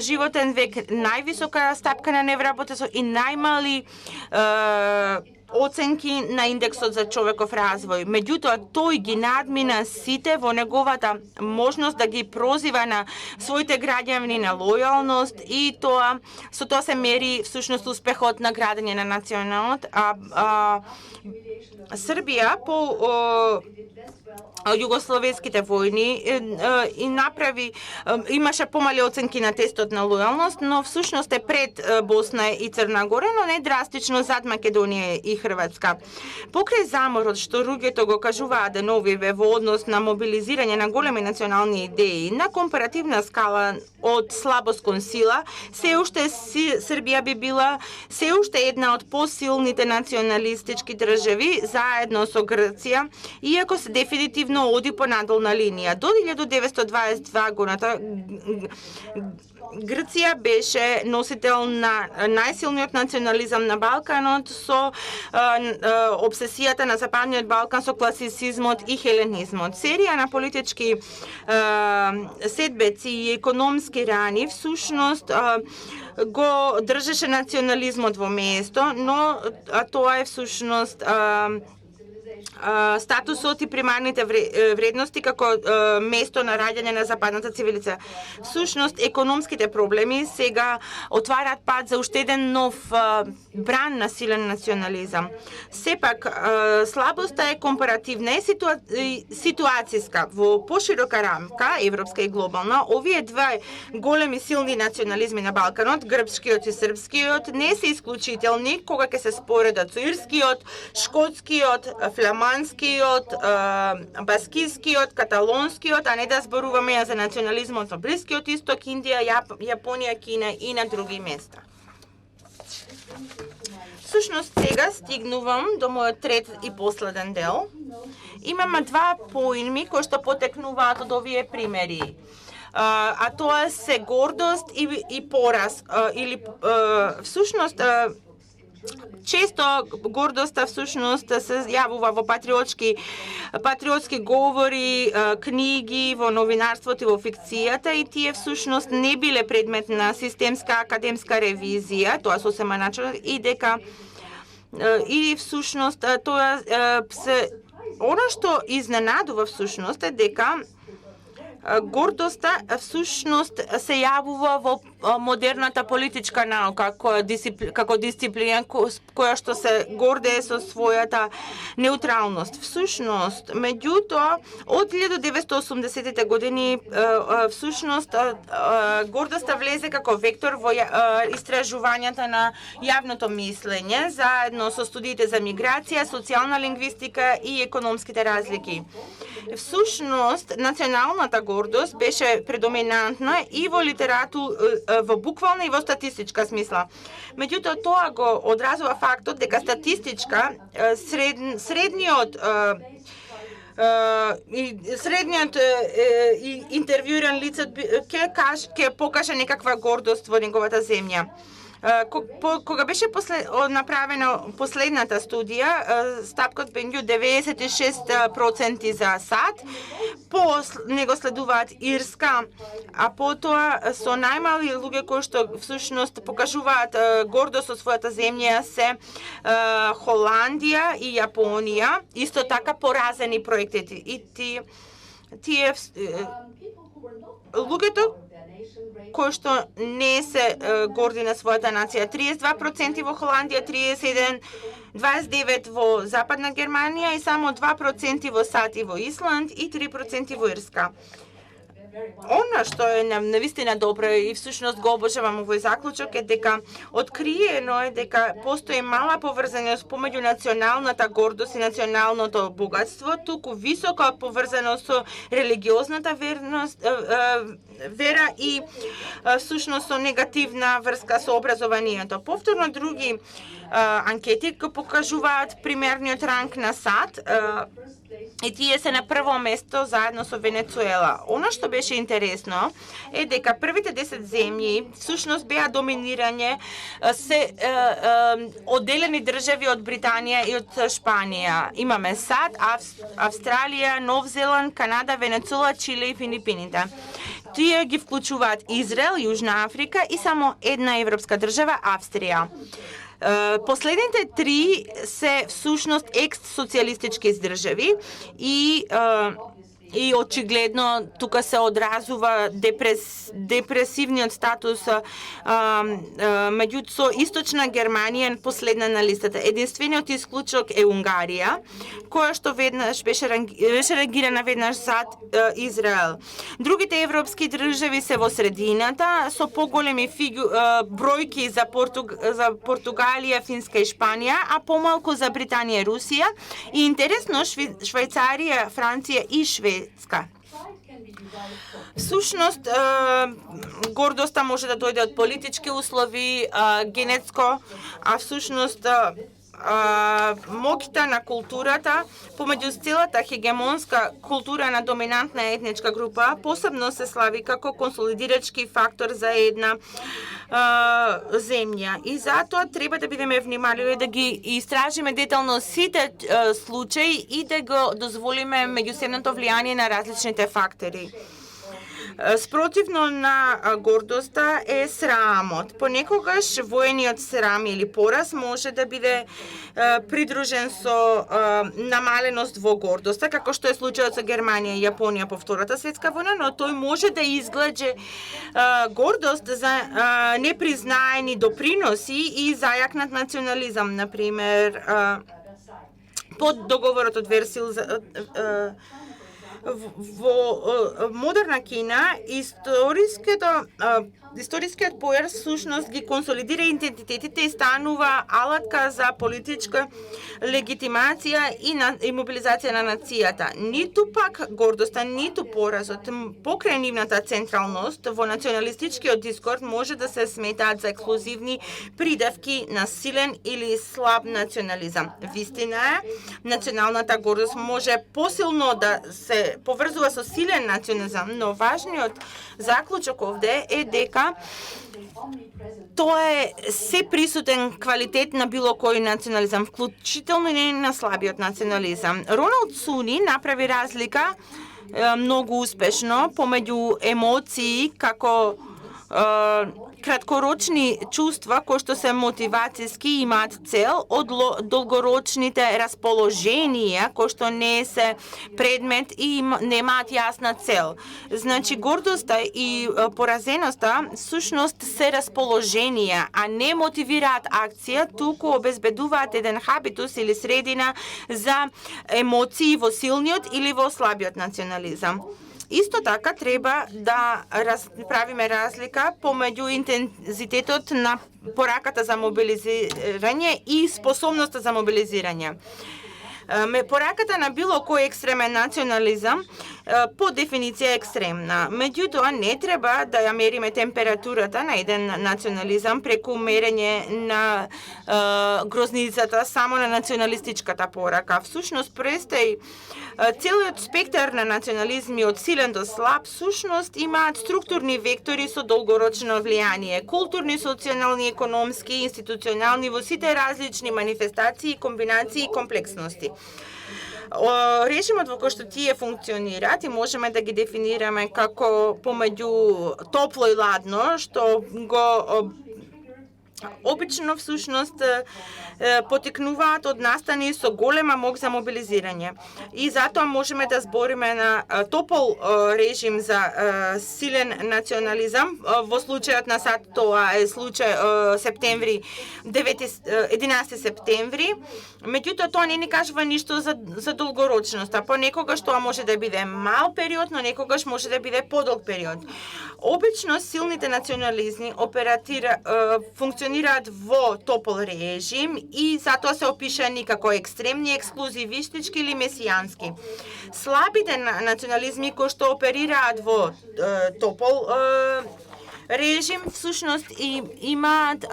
животен век, највисока стапка на невработеност и најмали оценки на индексот за човеков развој. Меѓутоа, тој ги надмина сите во неговата можност да ги прозива на своите граѓани на лојалност и со тоа се мери всушност успехот на градење на националот. Србија по југословенските војни и имаше помали оценки на тестот на лојалност, но всушност е пред Босна и Црна Гора, но не драстично зад Македонија и Хрватска. Покрај заморот што луѓето го кажуваат деновиве во однос на мобилизирање на големи национални идеи, на компаративна скала од слабост кон сила, се уште Србија би била се уште една од посилните националистички држави заедно со Грција, иако се дефинитивно оди по надолна линија. До 1922 година Грција беше носител на најсилниот национализам на Балканот со обсесијата на Западниот Балкан со класицизмот и хеленизмот. Серија на политички сетбеци и економски рани всушност го држеше национализмот во место, но тоа е всушност статусот и примарните вредности како место на раѓање на западната цивилизација. Всушност, економските проблеми сега отвараат пат за уште еден нов бран на силен национализам. Сепак, слабоста е компаративна и ситуацијска. Во поширока рамка, европска и глобална, овие две големи силни национализми на Балканот, грчкиот и српскиот, не се исклучителни кога ќе се споредат со ирскиот, шкотскиот, фламандскиот фламандскиот, баскискиот, каталонскиот, а не да зборуваме за национализмот во Блискиот Исток, Индија, Јапонија, Кина и на други места. Всушност сега стигнувам до мојот трет и последен дел. Имаме два поими кои што потекнуваат од овие примери. А тоа се гордост и пораз. Или всушност често гордоста всушност се јавува во патриотски говори, книги, во новинарството и во фикцијата, и тие всушност не биле предмет на системска академска ревизија, тоа сосема начелно, и дека и всушност тоа она што изненадува всушност е дека гордоста всушност се јавува во модерната политичка наука како дисциплина која што се гордее со својата неутралност. Всушност, меѓутоа, од 1980-тите години всушност гордоста влезе како вектор во истражувањата на јавното мислење, заедно со студиите за миграција, социјална лингвистика и економските разлики. Всушност, националната гордост беше предоминантна и во во буквална и во статистичка смисла. Меѓутоа, тоа го одразува фактот дека статистичка средниот интервјуиран лице ќе покаже некаква гордост во неговата земја. Кога беше направена последната студија, стапкот бе 96% за САД, по него следуваат Ирска, а потоа со најмали луѓе кои што всушност покажуваат гордост со својата земја се Холандија и Јапонија, исто така поразени проекти. И тие луѓето кои што не се горди на својата нација. 32% во Холандија, 29% во Западна Германија и само 2% во САД и во Исланд и 3% во Ирска. Она што е навистина добро и всушност го обожавам овој заклучок е дека откриено е дека постои мала поврзаност помеѓу националната гордост и националното богатство, туку висока поврзаност со религиозната вера и всушност со негативна врска со образованието. Повторно други анкети го покажуваат примерниот ранг на САД и тие се на прво место заедно со Венецуела. Она што беше интересно е дека првите 10 земји всушност беа доминирање се одделени држави од Британија и од Шпанија. Имаме САД, Австралија, Нов Зеланд, Канада, Венецуела, Чиле и Филипините. Тие ги вклучуваат Израел, Јужна Африка и само една европска држава, Австрија. Последните три се всушност екс-социјалистички држави и очигледно тука се одразува депресивниот статус меѓу со Источна Германија последна на листата. Единствениот исклучок е Унгарија, која што веднаш беше рангирана веднаш зад Израел. Другите европски држави се во средината со поголеми бројки за Португалија, Финска и Шпанија, а помалку за Британија и Русија, и интересно Швајцарија, Франција и Шведска. Всушност, гордоста може да дојде од политички услови, генетско, а всушност моќта на културата помеѓу целата хегемонска култура на доминантна етничка група посебно се слави како консолидирачки фактор за една земја. И затоа треба да бидеме внималиви да ги истражиме детално сите случаи и да го дозволиме меѓусебното влијание на различните фактори. Спротивно на гордоста е срамот. Понекогаш воениот срам или пораз може да биде придружен со намаленост во гордоста, како што е случајот со Германија и Јапонија по Втората светска војна, но тој може да изгледа гордост за непризнаени доприноси и зајакнат национализам, например под договорот од Версил во модерна Кина историскиот појас всушност ги консолидира идентитетите и станува алатка за политичка легитимација и мобилизација на нацијата. Ниту пак гордоста, ниту поразот покрај нивната централност во националистичкиот дискурс може да се сметаат за ексклузивни придавки на силен или слаб национализам. Вистина е, националната гордост може посилно да се поврзува со силен национализам, но важниот заклучок овде е дека тоа е се присутен квалитет на било кој национализам, вклучително и на слабиот национализам. Роналд Суни направи разлика многу успешно помеѓу емоции како краткорочни чувства кои што се мотивацијски имаат цел од долгорочните расположенија кои што не се предмет и немаат јасна цел. Значи гордоста и поразеноста всушност се расположенија, а не мотивираат акција, туку обезбедуваат еден хабитус или средина за емоции во силниот или во слабиот национализам. Исто така треба да правиме разлика помеѓу интензитетот на пораката за мобилизирање и способноста за мобилизирање. Пораката на било кој екстремен национализам по дефиниција е екстремна. Меѓутоа, не треба да ја мериме температурата на еден национализам преку мерење на грозницата само на националистичката порака. Всушност, престои целиот спектар на национализми од силен до слаб, всушност имаат структурни вектори со долгорочно влијание, културни, социјални, економски, институционални во сите различни манифестации, комбинации и комплексности. Режимот во кој што тие функционираат и можеме да ги дефинираме како помеѓу топло и ладно, што го обично всушност потекнуваат од настани со голема мок за мобилизирање. И затоа можеме да збориме на топол режим за силен национализам. Во случајот на САД тоа е случај септември 11 септември. Меѓутоа тоа не ни кажува ништо за долгорочноста. Понекогаш тоа може да биде мал период, но некогаш може да биде подолг период. Обично силните национализми функционираат во топол режим и затоа се опишани како екстремни, ексклузивистички или месијански. Слабите национализми кои што оперираат во топол режим всушност имаат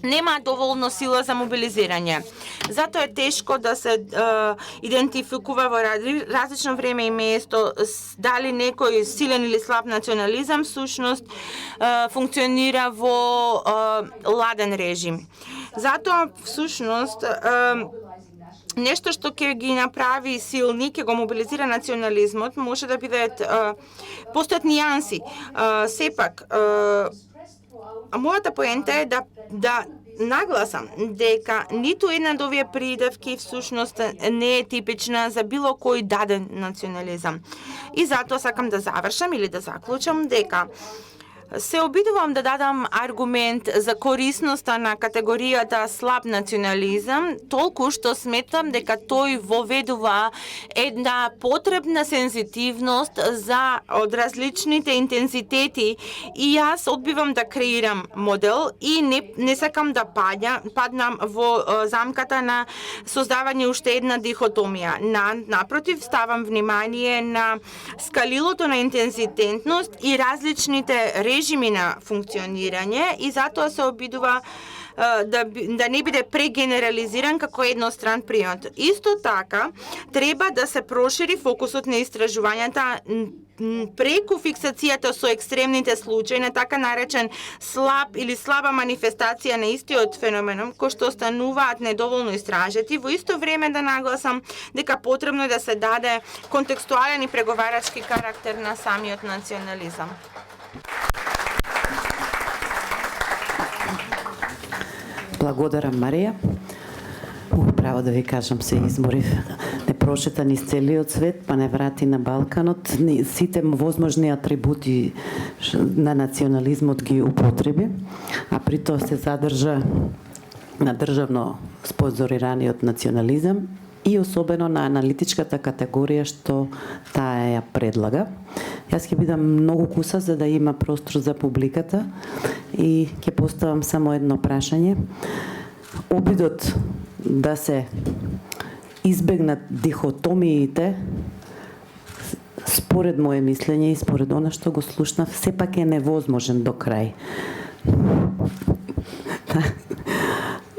нема доволно сила за мобилизирање. Затоа е тешко да се идентификува во различно време и место дали некој силен или слаб национализам всушност функционира во ладен режим. Затоа всушност нешто што ќе ги направи силни, ќе го мобилизира национализмот, може да бидат постојат нијанси. Сепак мојата поента е да нагласам дека ниту една од овие придавки всушност не е типична за било кој даден национализам. И затоа сакам да завршам или да заклучам дека се обидувам да дадам аргумент за корисноста на категоријата слаб национализам, толку што сметам дека тој воведува една потребна сензитивност за од различните интензитети и јас одбивам да креирам модел и не сакам да паднам во замката на создавање уште една дихотомија. Напротив, ставам внимание на скалилото на интензитетност и различните режими на функционирање и затоа се обидува да не биде прегенерализиран како едностран примат. Исто така, треба да се прошири фокусот на истражувањата преку фиксацијата со екстремните случаи на така наречен слаб или слаба манифестација на истиот феномен, кој што остануваат недоволно истражети, во исто време да нагласам дека потребно е да се даде контекстуален и преговарачки карактер на самиот национализам. Благодарам, Марија. Право да ви кажам, се изморив. Не прошета низ целиот свет, па не врати на Балканот. Сите возможни атрибути на национализмот ги употреби, а при тоа се задржа на државно спонзорираниот национализам и особено на аналитичката категорија што таа ја предлага. Јас ќе бидам многу куса за да има простор за публиката и ќе поставам само едно прашање. Обидот да се избегнат дихотомиите, според мое мислење и според она што го слушнав, сепак е невозможен до крај.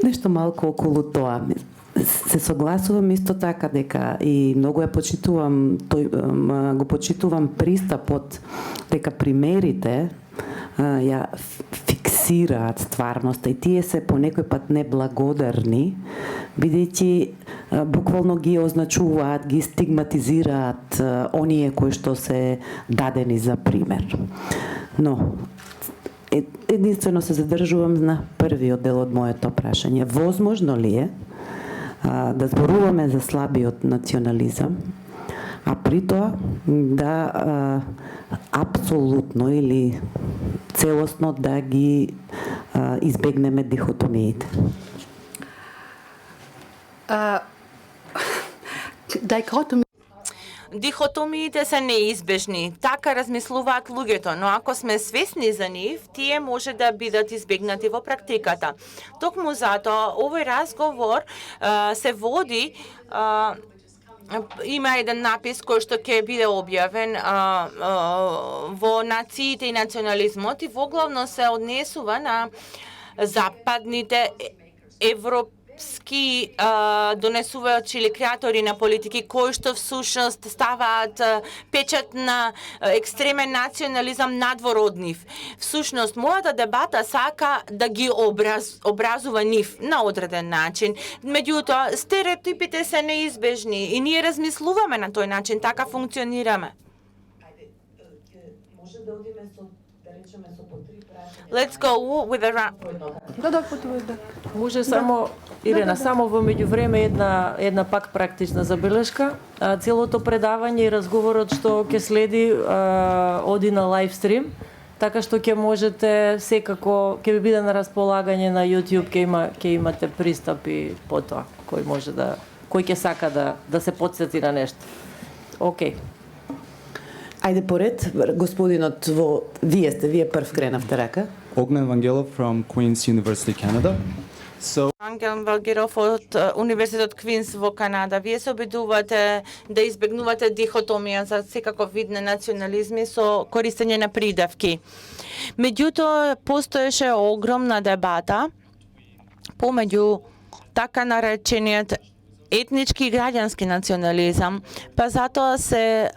Нешто малку околу тоа. Се согласувам исто така дека и многу ја почитувам, го почитувам пристапот дека примерите ја фиксираат стварноста и тие се по некој пат неблагодарни, бидејќи буквално ги означуваат, ги стигматизираат оние кои што се дадени за пример. Но единствено се задржувам на првиот дел од моето прашање. Возможно ли е да зборуваме за слабиот национализам, а при тоа да апсолутно или целосно да ги избегнеме дихотомиите? Дихотомиите се неизбежни, така размислуваат луѓето, но ако сме свесни за нив, тие може да бидат избегнати во практиката. Токму затоа овој разговор се води, има еден напис кој што ќе биде објавен во нациите и национализмот и воглавно се однесува на западните европски донесувачи или креатори на политики кои што всушност ставаат печат на екстремен национализам надвор од нив. Всушност, мојата дебата сака да ги образува нив на одреден начин. Меѓутоа, стереотипите се неизбежни и ние размислуваме на тој начин, така функционираме. Може да одиме со, да речеме, со по 3 прашања. Let's go with a round. Може само, Ирена, само во меѓувреме една пак практична забелешка. Целото предавање и разговорот што ќе следи оди на лайвстрим, така што ќе можете секако, ќе ви биде на располагање на YouTube, ќе имате пристап и по тоа, кој ќе сака да се потсети на нешто. Океј. Ајде поред, господинот вие прв кренавте рака. Огнен Вангелов from Queen's University, Canada. Ангел Валгеров од Универзитетот Квинс во Канада. Вие се обидувате да избегнувате дихотомија за секаков вид на национализми со користење на придавки. Меѓутоа, постоеше огромна дебата помеѓу така наречениот етнички и граѓански национализам, па затоа се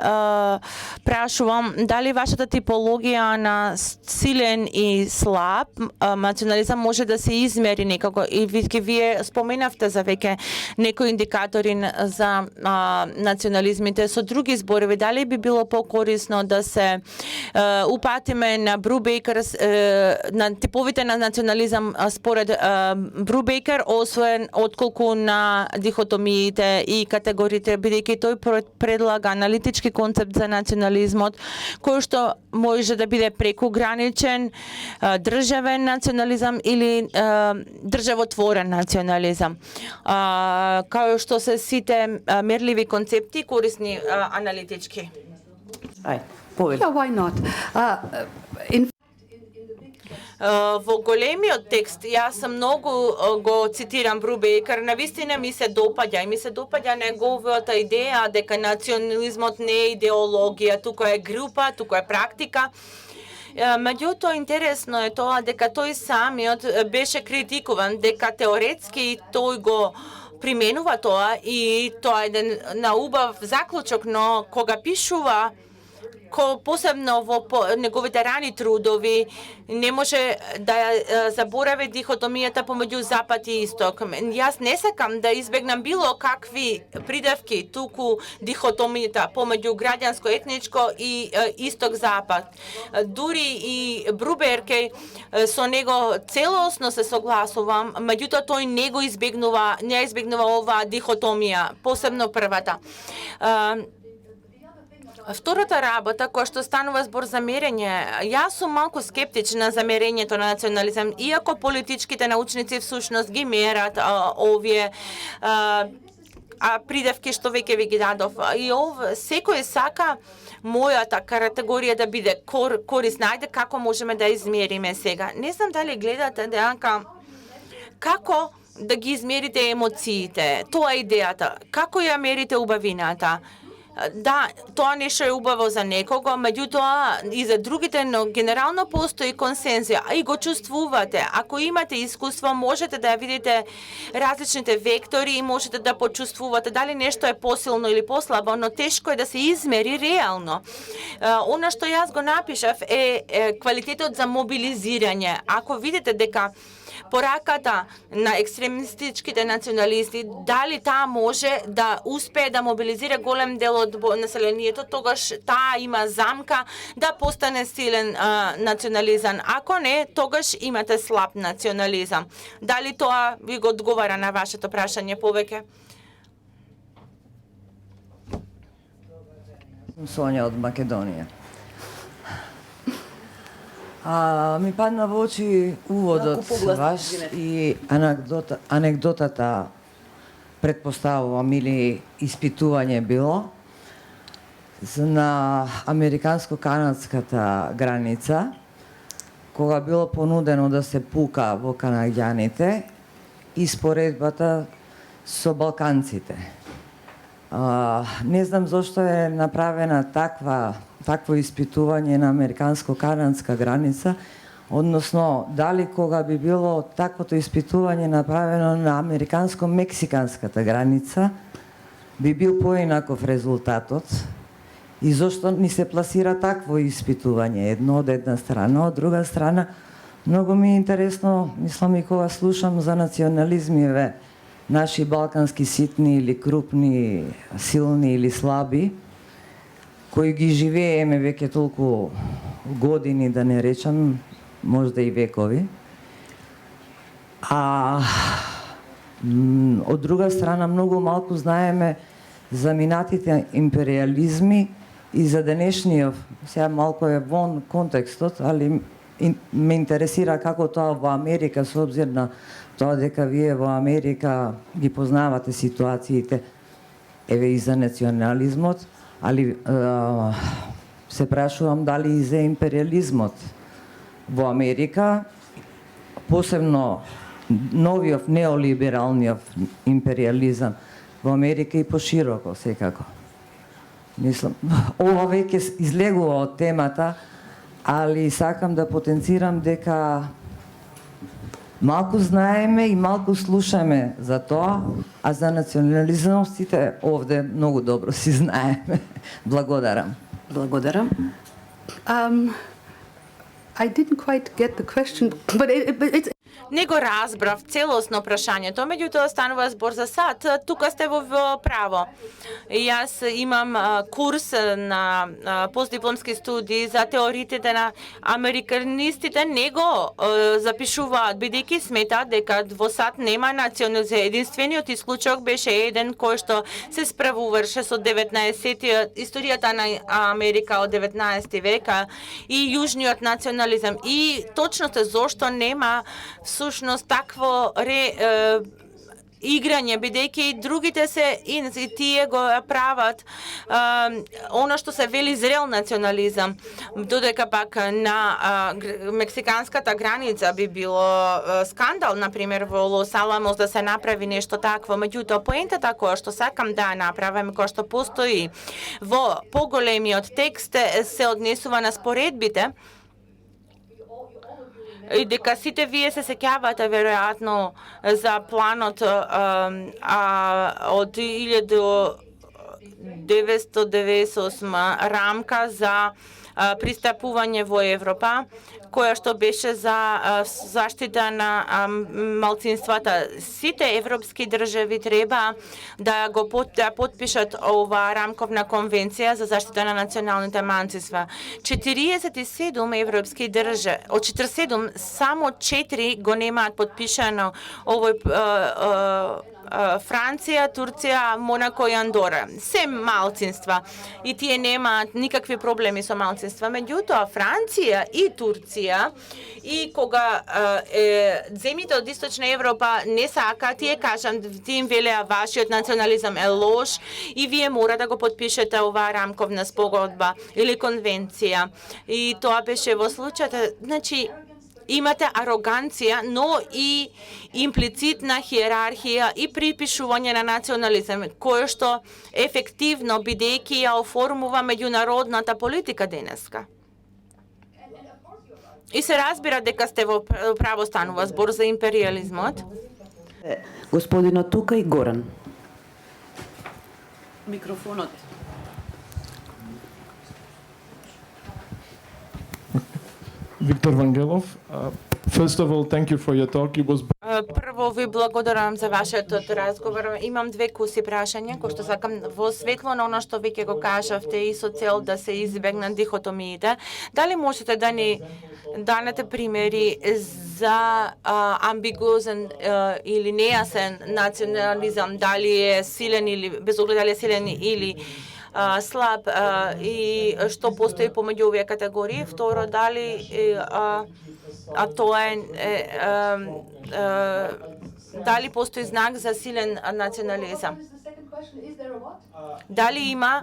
прашувам дали вашата типологија на силен и слаб национализам може да се измери некако и вие споменавте за веќе некои индикатори за национализмите со други зборови, дали би било покорисно да се упатиме на Брубейкер, на типовите на национализам според Брубейкер, освен отколку на дихотомија и категориите, бидејќи тој предлага аналитички концепт за национализмот, кој што може да биде прекуграничен, државен национализам или државотворен национализам. Као што се сите мерливи концепти корисни аналитички. Ајде, повели. Yeah, why not? Во големиот текст, јас многу го цитирам Брубейкер, навистина ми се допаѓа неговата идеја дека национализмот не е идеологија, туку е група, туку е практика. Меѓутоа, интересно е тоа дека тој самиот беше критикуван, дека теоретски тој го применува тоа и тоа е еден на убав заклучок, но кога пишува посебно во неговите рани трудови, не може да заборави дихотомијата помеѓу Запад и Исток. Јас не сакам да избегнам било какви придавки, туку дихотомијата помеѓу граѓанско-етничко и Исток-Запад. Дури и Брубейкер со него целосно се согласувам, меѓутоа тој не избегнува оваа дихотомија, посебно првата. Втората работа, која што станува збор за мерење, јас сум малку скептична за мерењето на национализам, иако политичките научници всушност ги мерат овие придевки што веќе ви ги дадов. И секој сака мојата категорија да биде корисна. Ајде како можеме да измериме сега. Не знам дали гледате дека како да ги измерите емоциите. Тоа е идејата. Како ја мерите убавината? Да, тоа нешто е убаво за некого, меѓутоа и за другите, но генерално постои консензија, а и го чувствувате. Ако имате искуство, можете да ја видите различните вектори и можете да почувствувате дали нешто е посилно или послабо, но тешко е да се измери реално. Она што јас го напишав е квалитетот за мобилизирање. Ако видите дека пораката на екстремистичките националисти, дали таа може да успее да мобилизира голем дел од населението, тогаш таа има замка да постане силен национализам. Ако не, тогаш имате слаб национализам. Дали тоа ви го одговара на вашето прашање повеќе? Сонја од Македонија. Ми падна во очи уводот ваш и анегдотата, предпоставувам, или испитување било на американско-канадската граница, кога било понудено да се пука во канаѓаните и споредбата со балканците. Не знам зошто е направена такво испитување на американско-канадска граница, односно дали кога би било таквото испитување направено на американско-мексиканската граница, би бил поинаков резултатот и зошто ни се пласира такво испитување, едно од една страна, од друга страна. Многу ми е интересно, мислам и кога слушам за национализмиве, наши балкански ситни или крупни, силни или слаби, кои ги живееме веќе толку години, да не речам, можда и векови. Од друга страна, многу малку знаеме за минатите империализми и за денешниот, сега малку е вон контекстот, али ме интересира како тоа во Америка, со обзир на тоа дека вие во Америка ги познавате ситуациите, еве и за национализмот, али се прашувам дали и за империализмот во Америка, посебно новиот неолибералниот империализам во Америка и пошироко секако. Мислам, ова веќе излегува од темата, али сакам да потенцирам дека малку знаеме и малку слушаме за тоа, а за национализмот сите овде многу добро си знаеме. Благодарам. Благодарам. I didn't quite get the question, but it's Не го разбрав целосно прашањето, меѓутоа станува збор за сад. Тука сте во право. Јас имам курс на постдипломски студии за теориите на американистите, не го запишуваат, бидејќи сметаат дека во САД нема национализм. Единствениот исклучок беше еден кој што се справуваше со 19-тиот, историјата на Америка од 19 века и јужниот национализам. И точноста зошто нема всушност такво играње, бидејќи и другите се и тие го прават оно што се вели зрел национализам, додека пак на мексиканската граница би било скандал, например во Лос Аламос да се направи нешто такво. Меѓутоа поентата која што сакам да направам, која што постои во поголемиот текст, се однесува на споредбите и дека сите вие се сеќавате веројатно за планот од 1998 рамка за пристапување во Европа, која што беше за заштита на малцинствата. Сите европски држави треба да го потпишат ова рамковна конвенција за заштита на националните малцинства. 47 европски држави, од 47 само 4 го немаат потпишано овој Франција, Турција, Монако и Андора. Се малцинства и тие немаат никакви проблеми со малцинства. Меѓутоа, Франција и Турција и кога земјите од Источна Европа не сака, тие кажам, тие им велеа вашиот национализам е лош и вие мора да го потпишете оваа рамковна спогодба или конвенција. И тоа беше во случајот, значи, имате ароганција, но и имплицитна хиерархија и припишување на национализам, кое што ефективно бидејќи ја оформува меѓународната политика денеска. И се разбира дека сте во право, станува збор за империализмот. Господинот тука и Горан. Микрофонот. Victor Vangelov. First of all, thank you for your talk. It was Прво ви благодарам за вашиот разговор. Имам две куси прашања кои што сакам во светло на она што веќе го кажавте и со цел да се избегнат дихотомиите. Дали можете да ни данете примери за амбигуозен или нејасен национализам, дали е силен или без оглед дали е силен или слаб и што постои помеѓу овие категории. Второ, дали тоа е дали постои знак за силен национализам? Дали има,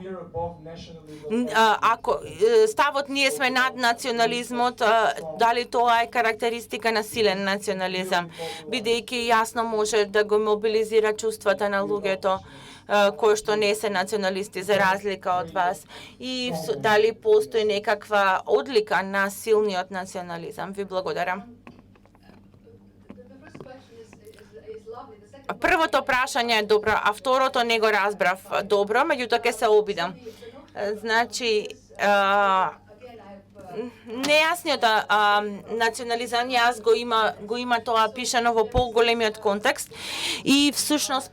ако ставот ние сме над национализмот, дали тоа е карактеристика на силен национализам, бидејќи јасно може да го мобилизира чувствата на луѓето кои што не се националисти за разлика од вас, и дали постои некаква одлика на силниот национализам. Ви благодарам. Првото прашање е добро, а второто не го разбрав добро, меѓутоа ќе се обидам. Значи, нејасниот национализам, јас го има тоа пишано во поголемиот контекст и всушност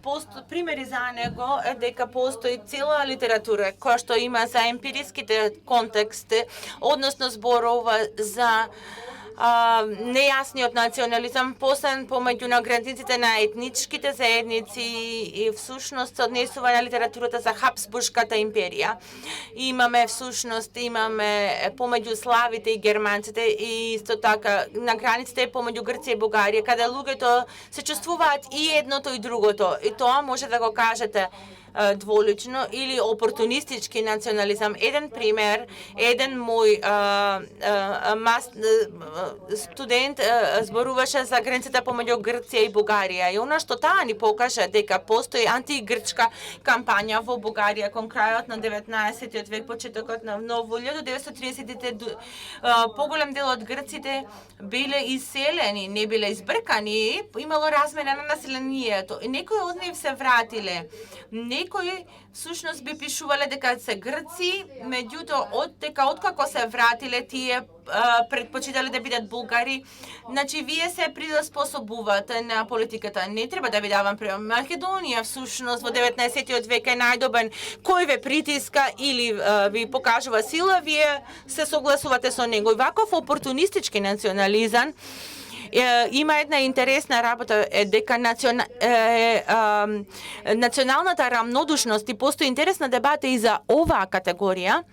примери за него е дека постои цела литература која што има за емпириските контексти, односно зборува за нејасниот национализам, посебно помеѓу на границите на етничките заедници и всушност се однесува на литературата за Хабсбуршката империја. Имаме помеѓу славите и германците и исто така на границите помеѓу Грција и Бугарија, каде луѓето се чувствуваат и едното и другото. И тоа може да го кажете дволично или опортунистички национализам. Еден пример, еден мој студент зборуваше за границата помеѓу Грција и Бугарија. И она што таа ни покажа дека постои антигрчка кампања во Бугарија кон крајот на 19 век, почетокот на во 1930-те поголем дел од грците биле иселени, не биле избркани, имало размена на населението. И некои од нив се вратиле. Некои всушност би пишувале дека се грци, меѓутоа откако се вратиле тие предпочитале да бидат булгари. Значи вие се приспособувате на политиката. Не треба да ви давам пример. Македонија всушност во 19 век е најдобен. Кој ве притиска или ви покажува сила, вие се согласувате со него. И ваков опортунистички национализам има една интересна работа, дека националната рамнодушност, и постои интересна дебата и за оваа категорија,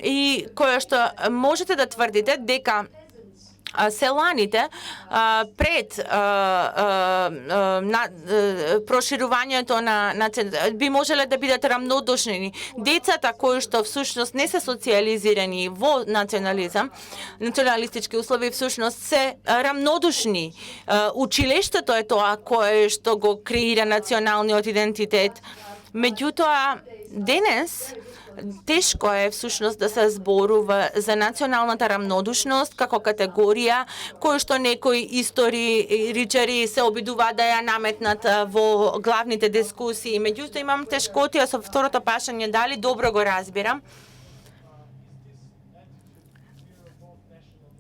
и која што можете да тврдите дека селаните пред проширувањето на би можеле да бидат рамнодушни. Децата кои што всушност не се социализирани во националистички услови, всушност се рамнодушни. Училиштето е тоа кое што го креира националниот идентитет. Меѓутоа, денес тешко е всушност да се зборува за националната рамнодушност како категорија која што некои историчари се обидуваат да ја наметнат во главните дискусии. Меѓутоа имам тешкотија со второто прашање, дали добро го разбирам.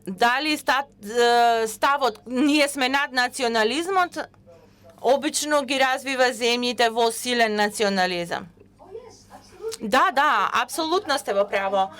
Дали ставот ние сме над национализмот обично ги развива земјите во силен национализам. Да, апсолутно сте во право.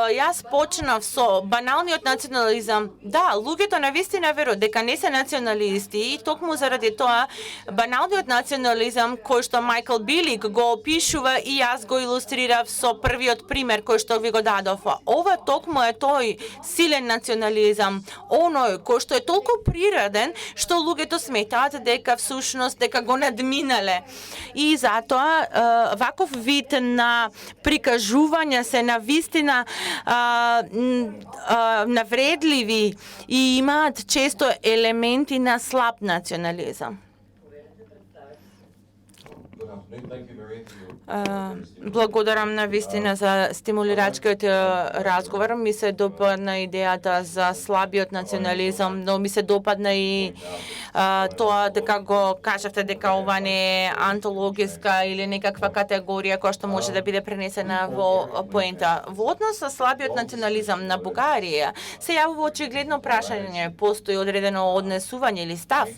Јас почнав со баналниот национализам. Да, луѓето навистина веруваат дека не се националисти и токму заради тоа баналниот национализам кој што Майкл Билик го опишува и јас го илустрирав со првиот пример кој што ви го дадов. Ова токму е тој силен национализам, оној кој што е толку природен што луѓето сметаат дека всушност дека го надминале. И затоа ваков вид на прикажување се навистина навредливи и имаат често елементи на слаб национализам. Благодарам на вистина за стимулирачкиот разговор. Ми се допадна идејата за слабиот национализам, но ми се допадна и тоа дека го кажавте дека ова не е антологиска или некаква категорија која што може да биде пренесена во поента. Во однос со слабиот национализам на Бугарија се јавува очигледно прашање, постои одредено однесување или став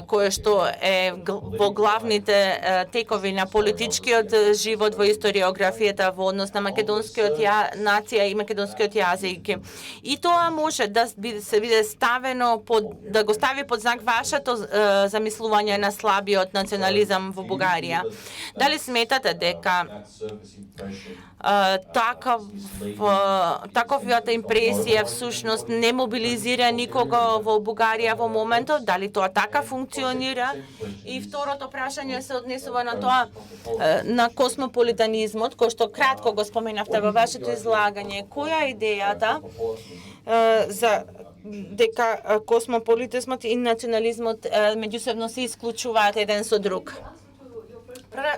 кое што е во главните текови на политичкиот живот во историографијата во однос на македонскиот нација и македонскиот јазик. И тоа може да се биде ставено да го стави под знак вашето замислување на слабиот национализам во Бугарија. Дали сметате дека таковата импресија всушност не мобилизира никого во Бугарија во моментот? Дали тоа така функционира? И второто прашање се однесува на тоа на космополитанизмот, кој што кратко го споменавте во вашето излагање. Која е идејата за дека космополитизмот и национализмот меѓусебно се исклучуваат еден со друг?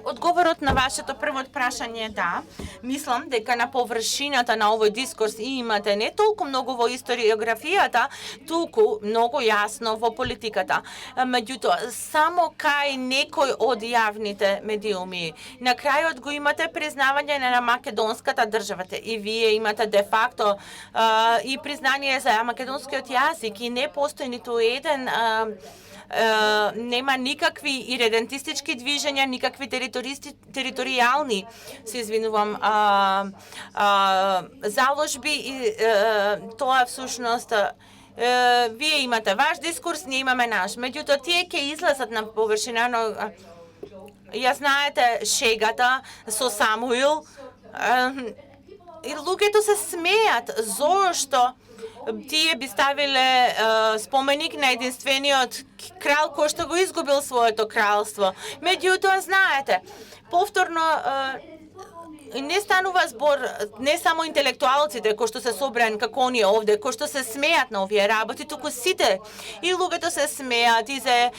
Одговорот на вашето прво прашање е да. Мислам дека на површината на овој дискурс имате не толку многу во историографијата, туку многу јасно во политиката. Меѓутоа, само кај некој од јавните медиуми. На крајот го имате признавање на македонската државата и вие имате де факто и признание за македонскиот јазик и не постои ниту еден нема никакви иредентистички движења, никакви територијални, се извинувам, заложби и тоа всушност вие имате ваш дискурс, ние имаме наш. Меѓутоа тие ќе излезат на површина, но ја знаете шегата со Самуил и луѓето се смеат зошто тие би ставиле споменик на единствениот крал кој што го изгубил своето кралство. Меѓутоа, знаете, повторно не станува збор не само интелектуалците кои што се собрани како оние овде, кои што се смеат на овие работи, туку сите и луѓето се смеат и за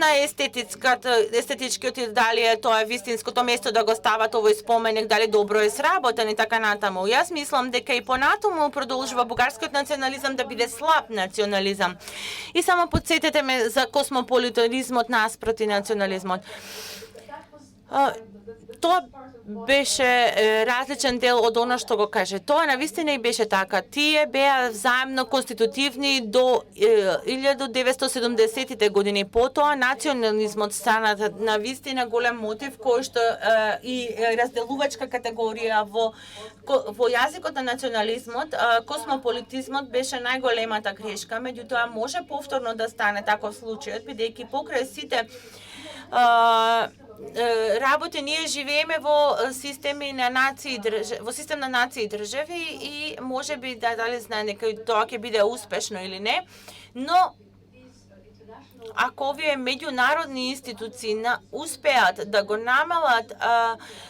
на естетичкиот и дали е тоа вистинското место да го стават овој споменик, дали добро е сработен и така натаму. Јас мислам дека и понатаму продолжува бугарскиот национализам да биде слаб национализам. И само потсетете ме за космополитанизмот наспроти национализмот. Тоа беше различен дел од оно што го каже. Тоа навистина и беше така. Тие беа взаемно конститутивни до 1970-тите години. Потоа национализмот стана навистина голем мотив кој што и разделувачка категорија во јазикот на национализмот. Космополитизмот беше најголемата грешка, меѓутоа може повторно да стане таков случај, бидејќи покрај сите работи ние живееме во системи на нации, во систем на нации и држави и можеби дали знае некој тоа ќе биде успешно или не, но ако овие меѓународни институции успеат да го намалат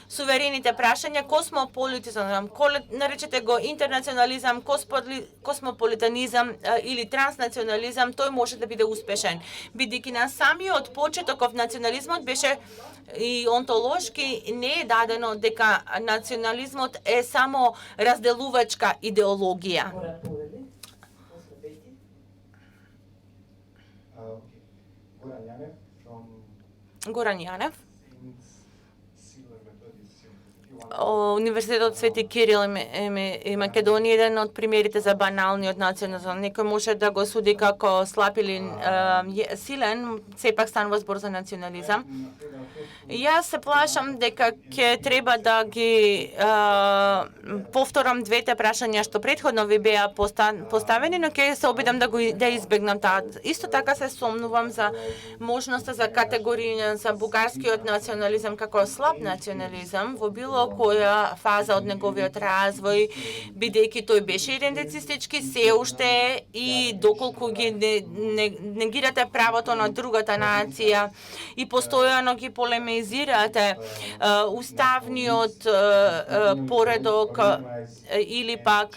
суверените прашања, космополитизам, наречете го интернационализам, космополитанизам или транснационализам, тој може да биде успешен. Бидејќи на самиот почетоков национализмот беше и онтолошки не е дадено дека национализмот е само разделувачка идеологија. Горан Јанев. Универзитетот Свети Кирил и Македонија еден од примерите за баналниот национализам. Некој може да го суди како слаб или силен, сепак станува збор за национализам. Јас се плашам дека ќе треба да ги повторам двете прашања што претходно ви беа поставени, но ќе се обидам да избегнам таа. Исто така се сомнувам за можноста за категорија за бугарскиот национализам како слаб национализам во било која фаза од неговиот развој, бидејќи тој беше идентицистички се уште и доколку ги негирате правото на другата нација и постојано ги полемизирате уставниот поредок или пак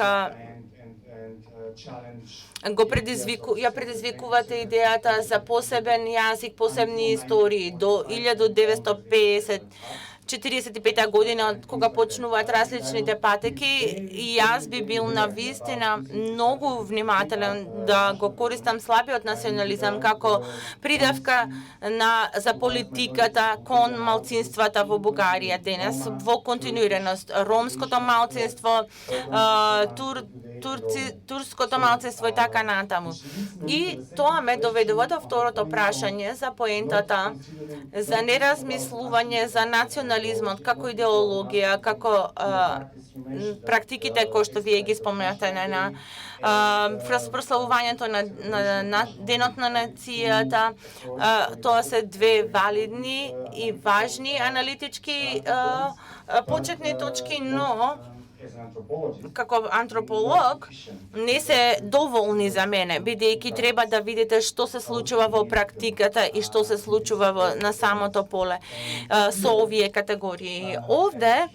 ја предизвикувате идејата за посебен јазик, посебни истории до 1945 година, кога почнуваат различните патеки, и јас би бил на вистина многу внимателен да го користам слабиот национализам како придавка за политиката кон малцинствата во Бугарија денес во континуираност. Ромското малцинство, турското малцинство и така натаму. И тоа ме доведува до второто прашање за поентата за неразмислување за национализмот како идеологија, како практиките кои што вие ги спомнавте на прославувањето на Денот на нацијата. Тоа се две валидни и важни аналитички почетни точки, но како антрополог не се доволни за мене, бидејќи треба да видите што се случува во практиката и што се случува на самото поле со овие категории. Овде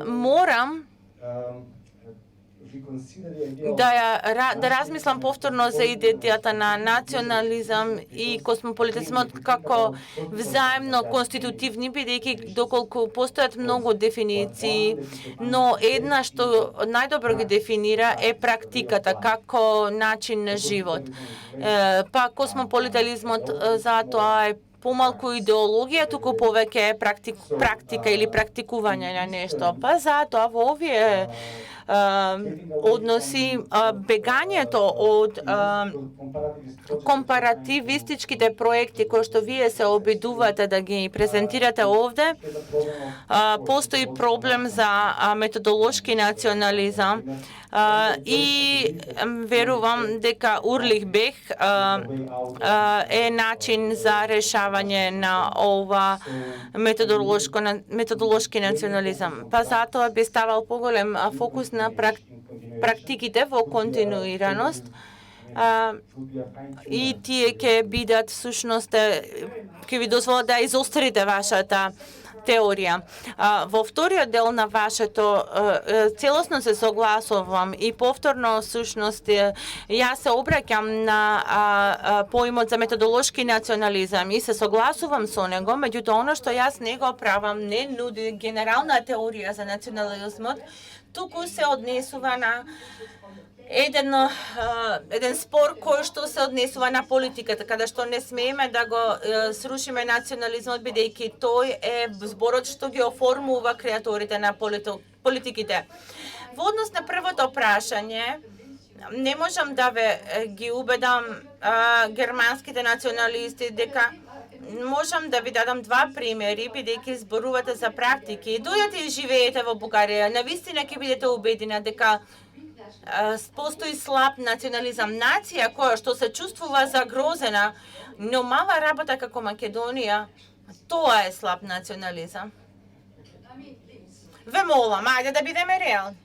морам да размислам повторно за идејата на национализам и космополитизмот како взаемно конститутивни, бидејќи доколку постојат многу дефиниции, но една што најдобро ги дефинира е практиката како начин на живот. Па космополитизмот затоа е помалку идеологија, туку повеќе е практика или практикување на нешто. Па затоа во овие односи бегањето од компаративистичките проекти кои што вие се обидувате да ги презентирате овде, постои проблем за методолошки национализам и верувам дека Урлих Бех е начин за решавање на ова методолошки национализам. Па затоа би ставал поголем фокус на практиките во континуираност и тие ќе бидат всушност ќе ви дозволат да изострите вашата теорија. Во вториот дел на вашето целосно се согласувам и повторно всушност јас се обраќам на поимот за методолошки национализам и се согласувам со него, меѓутоа оно што јас не го правам не нуди генерална теорија за национализмот, туку се однесува на еден спор кој што се однесува на политиката, каде што не смееме да го срушиме национализмот, бидејќи тој е зборот што ги оформува креаторите на политиките. Во однос на првото прашање, не можам да ве ги убедам германските националисти дека можам да ви дадам два примери, бидејќи зборувате за практики. Дојдете и живеете во Бугарија, навистина ќе бидете убедена дека постои слаб национализам. Нација која што се чувствува загрозена, но мала работа како Македонија, тоа е слаб национализам. Ве молам, ајде да бидеме реални.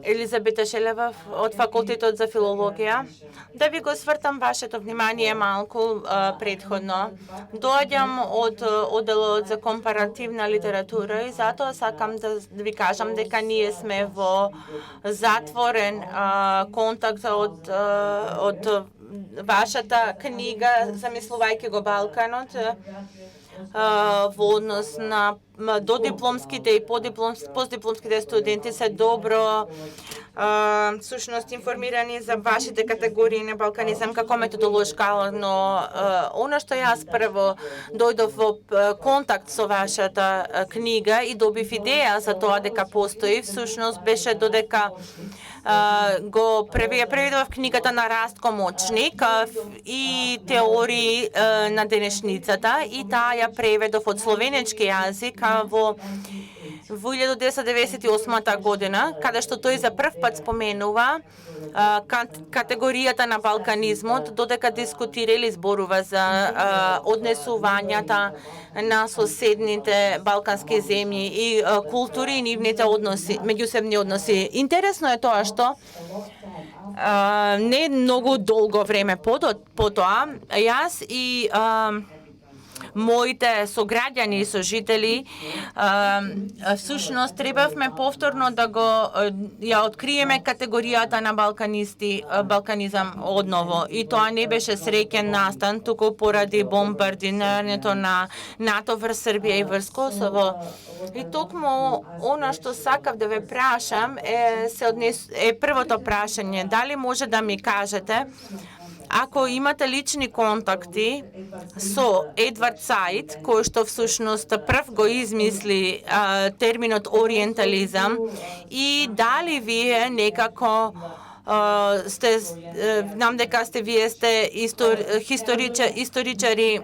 Елизабета Шелева од факултетот за филологија. Да ви го свртам вашето внимание малку предходно. Доаѓам од одделот за компаративна литература и затоа сакам да ви кажам дека ние сме во затворен контакт од вашата книга замислувајќи го Балканот во однос на додипломските и постдипломските студенти се добро всушност информирани за вашите категории на балканизам како методолошкално. Оно што јас прво дојдов во контакт со вашата книга и добив идеја за тоа дека постои, всушност беше додека го преведов книгата на Растко Мочник и теории на денешницата и таа ја преведов од словенечки јазик во 1998 година, каде што тој за прв пат споменува категоријата на балканизмот, додека дискутира или зборува за однесувањата на соседните балкански земји и култури и нивните односи, меѓусебни односи. Интересно е тоа што не многу долго време потоа, јас и моите сограѓани и сожители, всушност требавме повторно да го ја откриеме категоријата на балканизам одново. И тоа не беше среќен настан, туку поради бомбардирањето на НАТО врз Србија и врз Косово. И токму она што сакав да ве прашам е првото прашање. Дали може да ми кажете, ако имате лични контакти со Едвард Саид, кој што всушност прв го измисли терминот ориентализам, и дали вие некако знам дека вие сте историчари,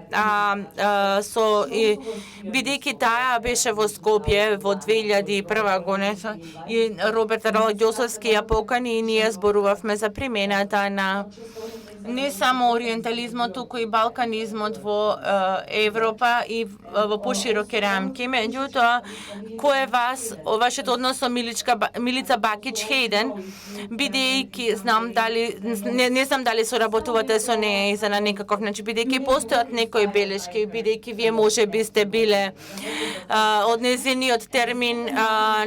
бидејќи таа беше во Скопје во 2001 година и Роберт Радојосовски ја покани и ние зборувавме за примената на не само ориентализмот, туку и балканизмот во Европа и во пошироки рамки. Меѓутоа, кој е вашето однос со Милица Бакич Хейден, бидејќи не знам дали соработувате со неја и за на некаков начин, бидејќи постојат некои белешки, бидејќи вие можеби сте биле од незиниот термин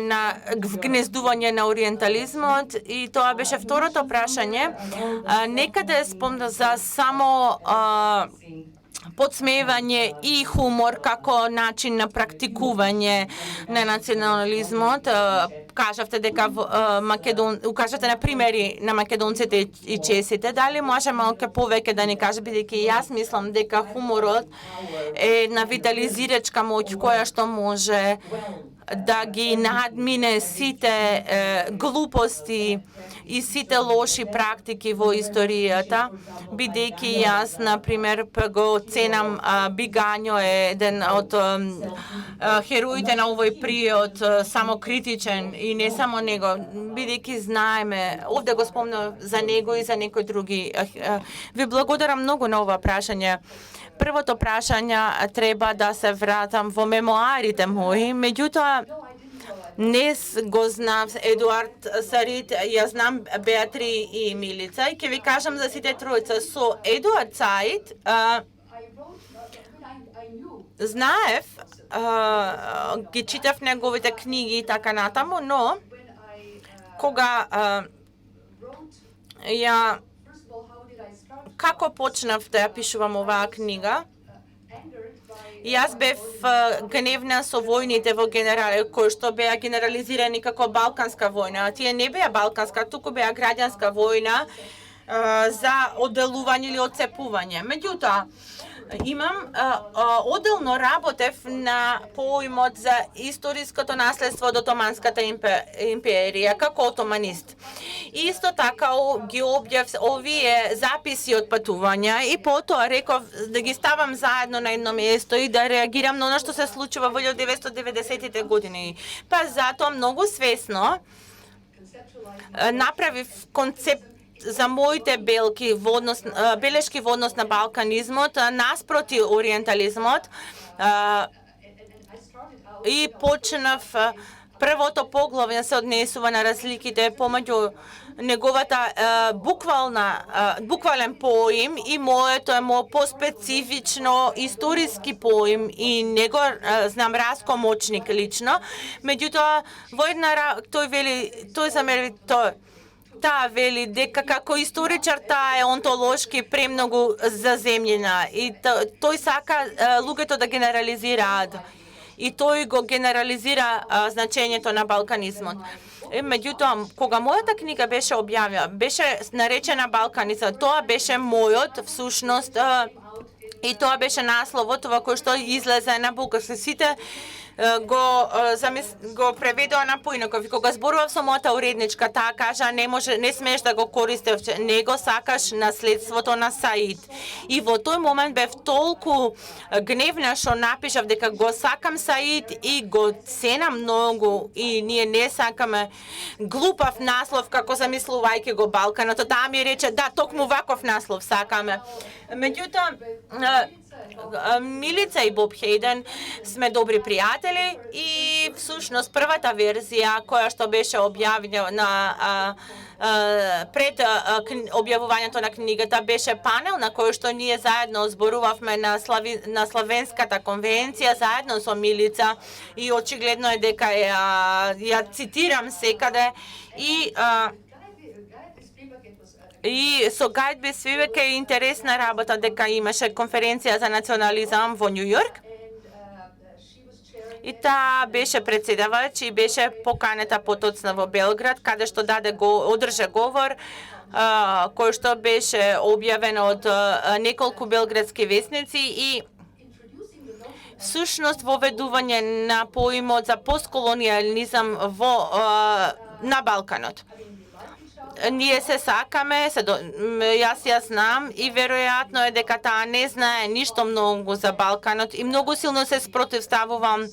на вгнездување на ориентализмот, и тоа беше второто прашање. Некаде за само подсмевање и хумор како начин на практикување на национализмот. Кажавте дека укажете на примери на македонците и чесите. Дали може малку повеќе да ни каже, бидејќи јас мислам дека хуморот е на витализирачка моќ која што може да ги надмине сите глупости и сите лоши практики во историјата, бидејќи јас, например, го ценам Бигањо е еден од хероите на овој период, самокритичен и не само него, бидејќи знаеме, овде го спомнав за него и за некои други. Ви благодарам многу на ова прашање. Првото прашање треба да се вратам во мемоарите мои, меѓутоа не го знам Едуард Саид, ја знам Беатри и Милица, и ќе ви кажам за сите тројца. Со Едуард Саид знаев, ги читав неговите книги и така натаму, но кога како почнав да ја пишувам оваа книга, јас бев гневна со војните во кои што беа генерализирани како Балканска војна. Тие не беа Балканска, туку беа граѓанска војна за одделување или одцепување. Меѓутоа, одделно работев на поимот за историското наследство од Отоманската империја како отоманист. Исто така ги објав овие записи од патувања и потоа реков да ги ставам заедно на едно место и да реагирам на оно што се случува во 1990-тите години. Па затоа многу свесно направив концепт за моите белешки во однос на балканизмот, наспроти ориентализмот, и почнав првото поглавје се однесува на разликите помеѓу неговата буквален поим и моето е поспецифично историски поим и него знам Растко Мочник лично. Меѓутоа во една тој за мене таа вели дека како историчар таа е онтолошки премногу заземљена и тој сака луѓето да генерализираат. и тој го генерализира значењето на балканизмот. Меѓутоа, кога мојата книга беше објавена, беше наречена Балканизам, тоа беше мојот, всушност, и тоа беше насловот, ова кој што излезе на бугарски. Сите го преведоа на поинаков. И кога зборував со мојата уредничка, таа кажа не смееш да го користиш, не го сакаш наследството на Саид. И во тој момент бев толку гневна што напишав дека го сакам Саид и го ценам многу и ние не сакаме глупав наслов како замислувајќи го Балканот. Таа ми рече да, токму ваков наслов сакаме. Меѓутоа Милица и Боб Хейден сме добри пријатели и всушност првата верзија која што беше објавена пред објавувањето на книгата беше панел на кој што ние заедно зборувавме на Славенската конвенција заедно со Милица и очигледно е дека ја цитирам секаде и со Гајдби Свивек е интересна работа дека имаше конференција за национализам во Њу Јорк. И таа беше председавач и беше поканета потоцна во Белград, каде што одржа говор, кој што беше објавен од неколку белградски весници и всушност воведување на поимот за постколониализам на Балканот. Ние се сакаме, јас ја знам и веројатно е дека таа не знае ништо многу за Балканот и многу силно се спротивставувам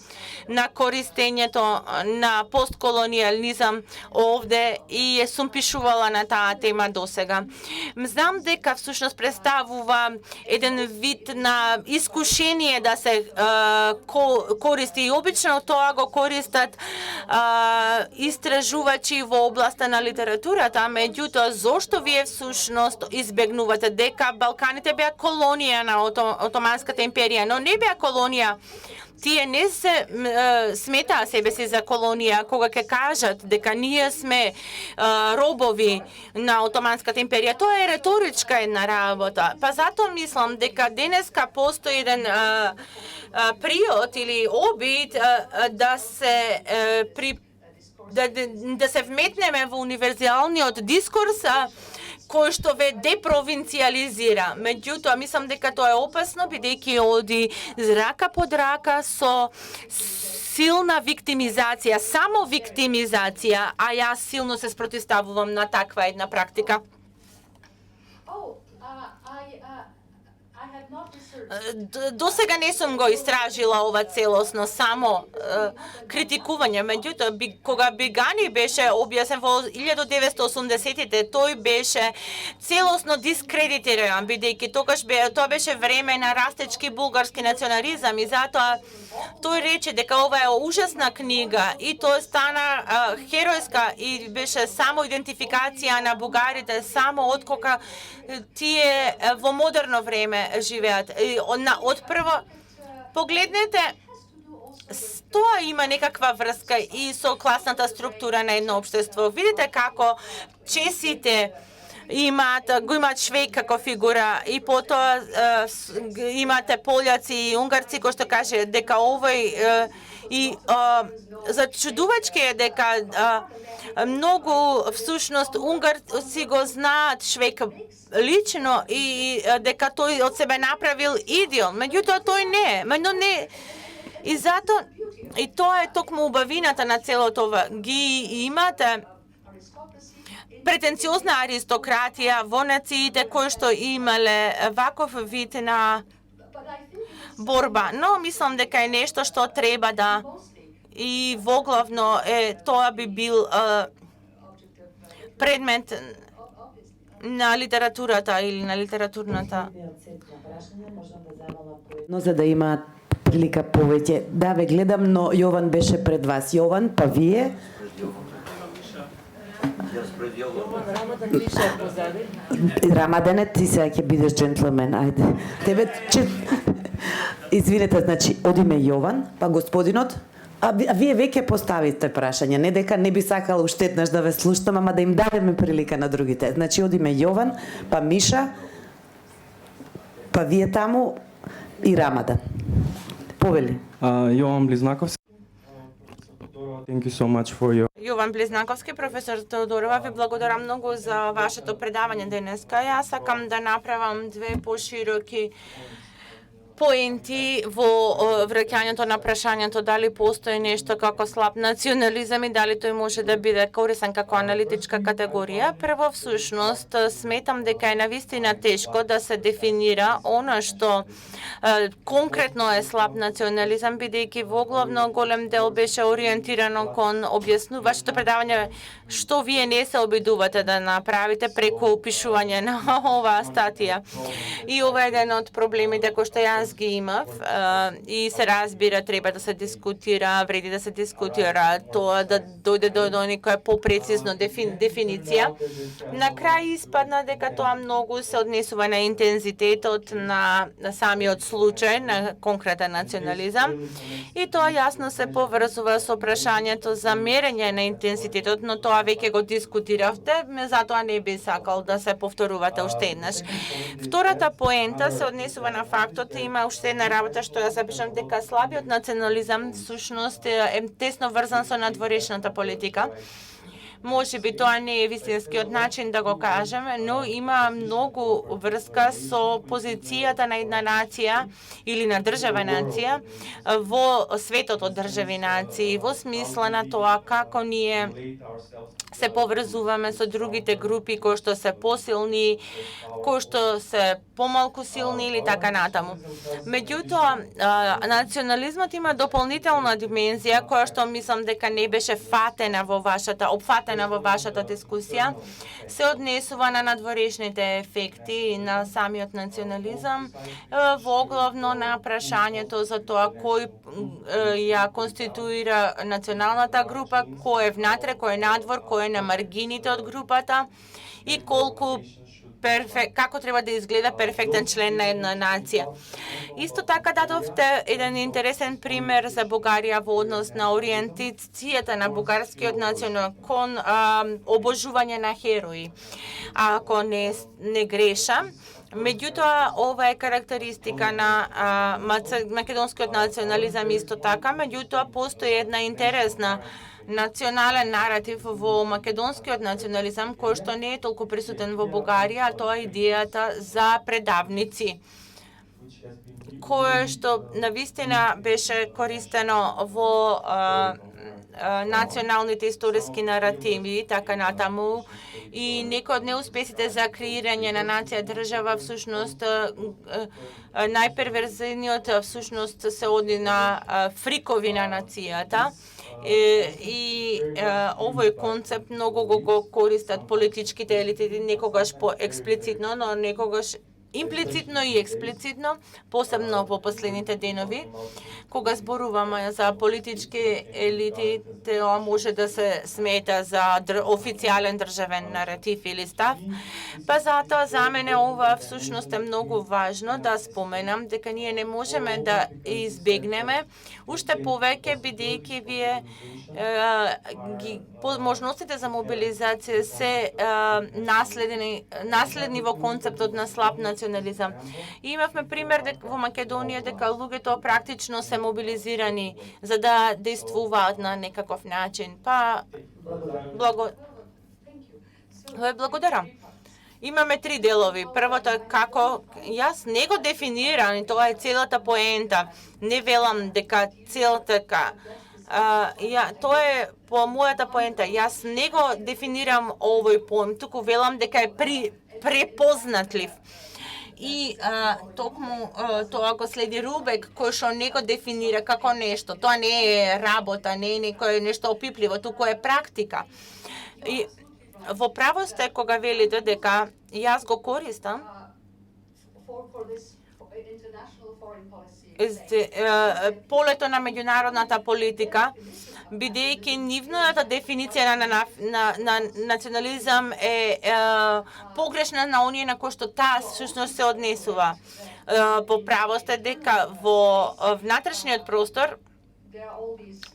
на користењето на постколониализам овде и сум пишувала на таа тема досега. Знам дека всушност представува еден вид на искушение да се користи и обично тоа го користат истражувачи во областа на литературата. Меѓутоа, зошто вие всушност избегнувате дека Балканите беа колонија на Отоманската империја, но не беа колонија. Тие не се сметаа себе си за колонија кога ќе кажат дека ние сме робови на Отоманската империја. Тоа е реторичка една работа. Па затоа мислам дека денеска постои еден приод или обид да се вметнеме во универзалниот дискурс кој што ве депровинциализира. Меѓутоа, мислам дека тоа е опасно, бидејќи оди рака под рака со силна виктимизација, само виктимизација, а јас силно се спротивставувам на таква една практика. До сега не сум го истражила ова целосно, само критикување. Меѓутоа, кога Бигани беше објаснет во 1980-тите, тој беше целосно дискредитиран, бидејќи тоа беше време на растечки булгарски национализам и затоа тој рече дека ова е ужасна книга и тоа стана херојска и беше само идентификација на бугарите, само откога тие во модерно време живеат. Од прво, погледнете, тоа има некаква врска и со класната структура на едно општество. Видите како чесите го имаат Швејк како фигура и потоа имате пољаци и унгарци кои што каже дека овој и зачудувачки е дека многу всушност унгарци го знаат Швејк лично и дека тој од себе направил идеал. Меѓутоа тој не е. И затоа и тоа е токму убавината на целото ова. Ги имате претенциозна аристократија во нациите кои што имале ваков вид на борба. Но мислам дека е нешто што треба да и воглавно тоа би бил предмет на литературата или на литературната. Но за да имаат прилика повеќе. Да, ве гледам, но Јован беше пред вас. Јован, па вие? Рамадане, ти сега ќе бидеш джентлмен, ајде. Извинете, значи, одиме Јован, па господинот, а вие веќе поставите прашање, не дека не би сакала уште еднаш да ве слушам, ама да им дадеме прилика на другите. Значи, одиме Јован, па Миша, па вие таму и Рамадан. Повели. Jovan Близнаковски. Thank you so much for your Јован Близнаковски, професор Теодорова, ви благодарам многу за вашето предавање денеска. Јас сакам да направам две пошироки поенти во враќањето на прашањето дали постои нешто како слаб национализам и дали тој може да биде корисен како аналитичка категорија. Прво, всушност, сметам дека е навистина тешко да се дефинира она што конкретно е слаб национализам, бидејќи во главно голем дел беше ориентирано кон објаснувачето предавање што вие не се обидувате да направите преку опишување на оваа статија. И ова е еден од проблемите кои што јас ги имав и се разбира, треба да се дискутира, вреди да се дискутира тоа да дојде до некоја попрецизно дефиниција. На крај испадна дека тоа многу се однесува на интензитетот на самиот случај на конкретен национализам и тоа јасно се поврзува со прашањето за мерење на интензитетот, но тоа веќе го дискутиравте, затоа не би сакал да се повторувате уште еднаш. Втората поента се однесува на фактот, има уште една работа што ја запишам, дека слабиот национализам всушност е тесно врзан со надворешната политика. Може би тоа не е вистинскиот начин да го кажеме, но има многу врска со позицијата на една нација или на држава нација во светот од држави нации, во смисла на тоа како ние се поврзуваме со другите групи кои што се посилни, кои што се помалку силни или така натаму. Меѓутоа, национализмот има дополнителна димензија која што мислам дека не беше опфатена во вашата дискусија, се однесува на надворешните ефекти на самиот национализам, во главно на прашањето за тоа кој ја конституира националната група, кој е внатре, кој е надвор, кој е на маргините од групата и како треба да изгледа перфектен член на една нација. Исто така дадовте еден интересен пример за Бугарија во однос на ориентацијата на бугарскиот национал кон обожување на херои. Ако не грешам, меѓутоа ова е карактеристика на македонскиот национализам исто така, меѓутоа постои една интересна национален наратив во македонскиот национализам кој што не е толку присутен во Бугарија, а тоа е идејата за предавници, кое што навистина беше користено во националните историски наративи, така натаму, и некои од неуспесите за креирање на нација држава всушност најперверзивниот всушност се оди на фрикови на нацијата. И овој концепт многу го користат политичките елити, некогаш по-експлицитно, но некогаш имплицитно и експлицитно, посебно во последните денови. Кога зборуваме за политички елити, тоа може да се смета за официјален државен наратив или став. Па затоа за мене ова всушност е многу важно да споменам дека ние не можеме да избегнеме уште повеќе бидејќи вие можностите за мобилизација се наследни во концептот на слаб национализам. И имавме пример во Македонија дека луѓето практично се мобилизирани за да действуваат на некаков начин. Па благодарам. Имаме три делови. Првото е како јас не го дефинирам, и тоа е целата поента. Не велам дека целата тоа е по мојата поента. Јас не го дефинирам овој поем, туку велам дека е препознатлив. И токму тоа го следи Рубек, кој што не го дефинира како нешто. Тоа не е работа, не е некој нешто опипливо, туку е практика. И во право сте кога велите дека јас го користам полето на меѓународната политика, бидејќи нивната дефиниција на национализам е погрешна на оние на кои што таа всушност се однесува. По право сте дека во внатрешниот простор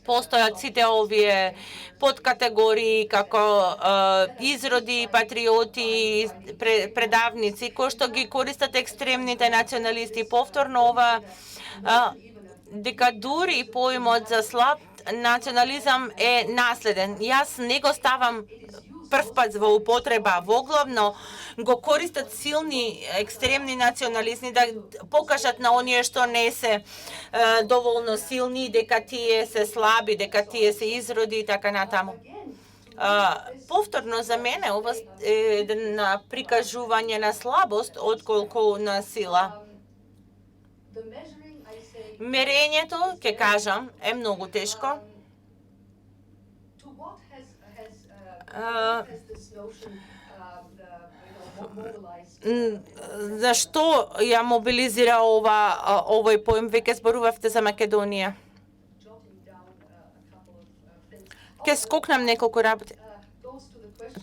постојат сите овие подкатегории како изроди, патриоти, предавници кои што ги користат екстремните националисти. Повторно ова дека дури и поимот за слаб национализам е наследен. Јас не го ставам прв пат во употреба, воглавно го користат силни екстремни националисти да покажат на оние што не се доволно силни, дека тие се слаби, дека тие се изроди и така натаму. Повторно за мене ова е едно прикажување на слабост отколку на сила. Мерењето, ќе кажам, е многу тешко. Зашто ја мобилизира овој поим? Веќе зборувавте за Македонија. Ќе скокнам неколку работи.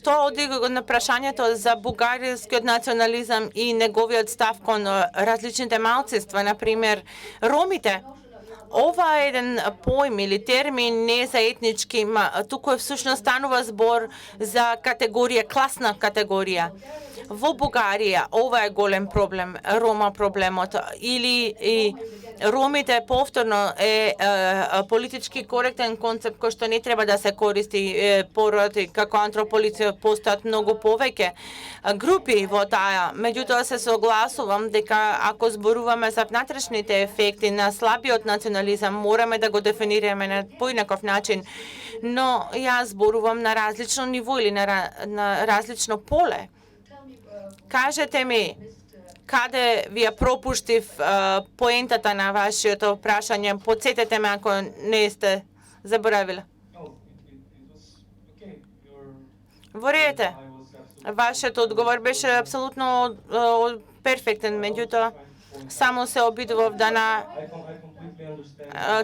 Тоа оди на прашањето за бугарскиот национализам и неговиот став кон различните малцинства, например ромите. Ова е еден поим или термин не за етнички, туку всушност станува збор за категорија, класна категорија. Во Бугарија ова е голем проблем, Рома проблемот, или и ромите повторно е политички коректен концепт кој што не треба да се користи поради како антрополиција постојат многу повеќе групи во таа. Меѓутоа се согласувам дека ако зборуваме за внатрешните ефекти на слабиот национализам, мораме да го дефинираме на поинаков начин, но јас зборувам на различно ниво или на различно поле. Кажете ми, каде ви ја пропуштив поентата на вашето прашање? Подсетете ме ако не сте заборавили. Во ред. Вашето одговор беше апсолутно перфектен, меѓутоа само се обидував да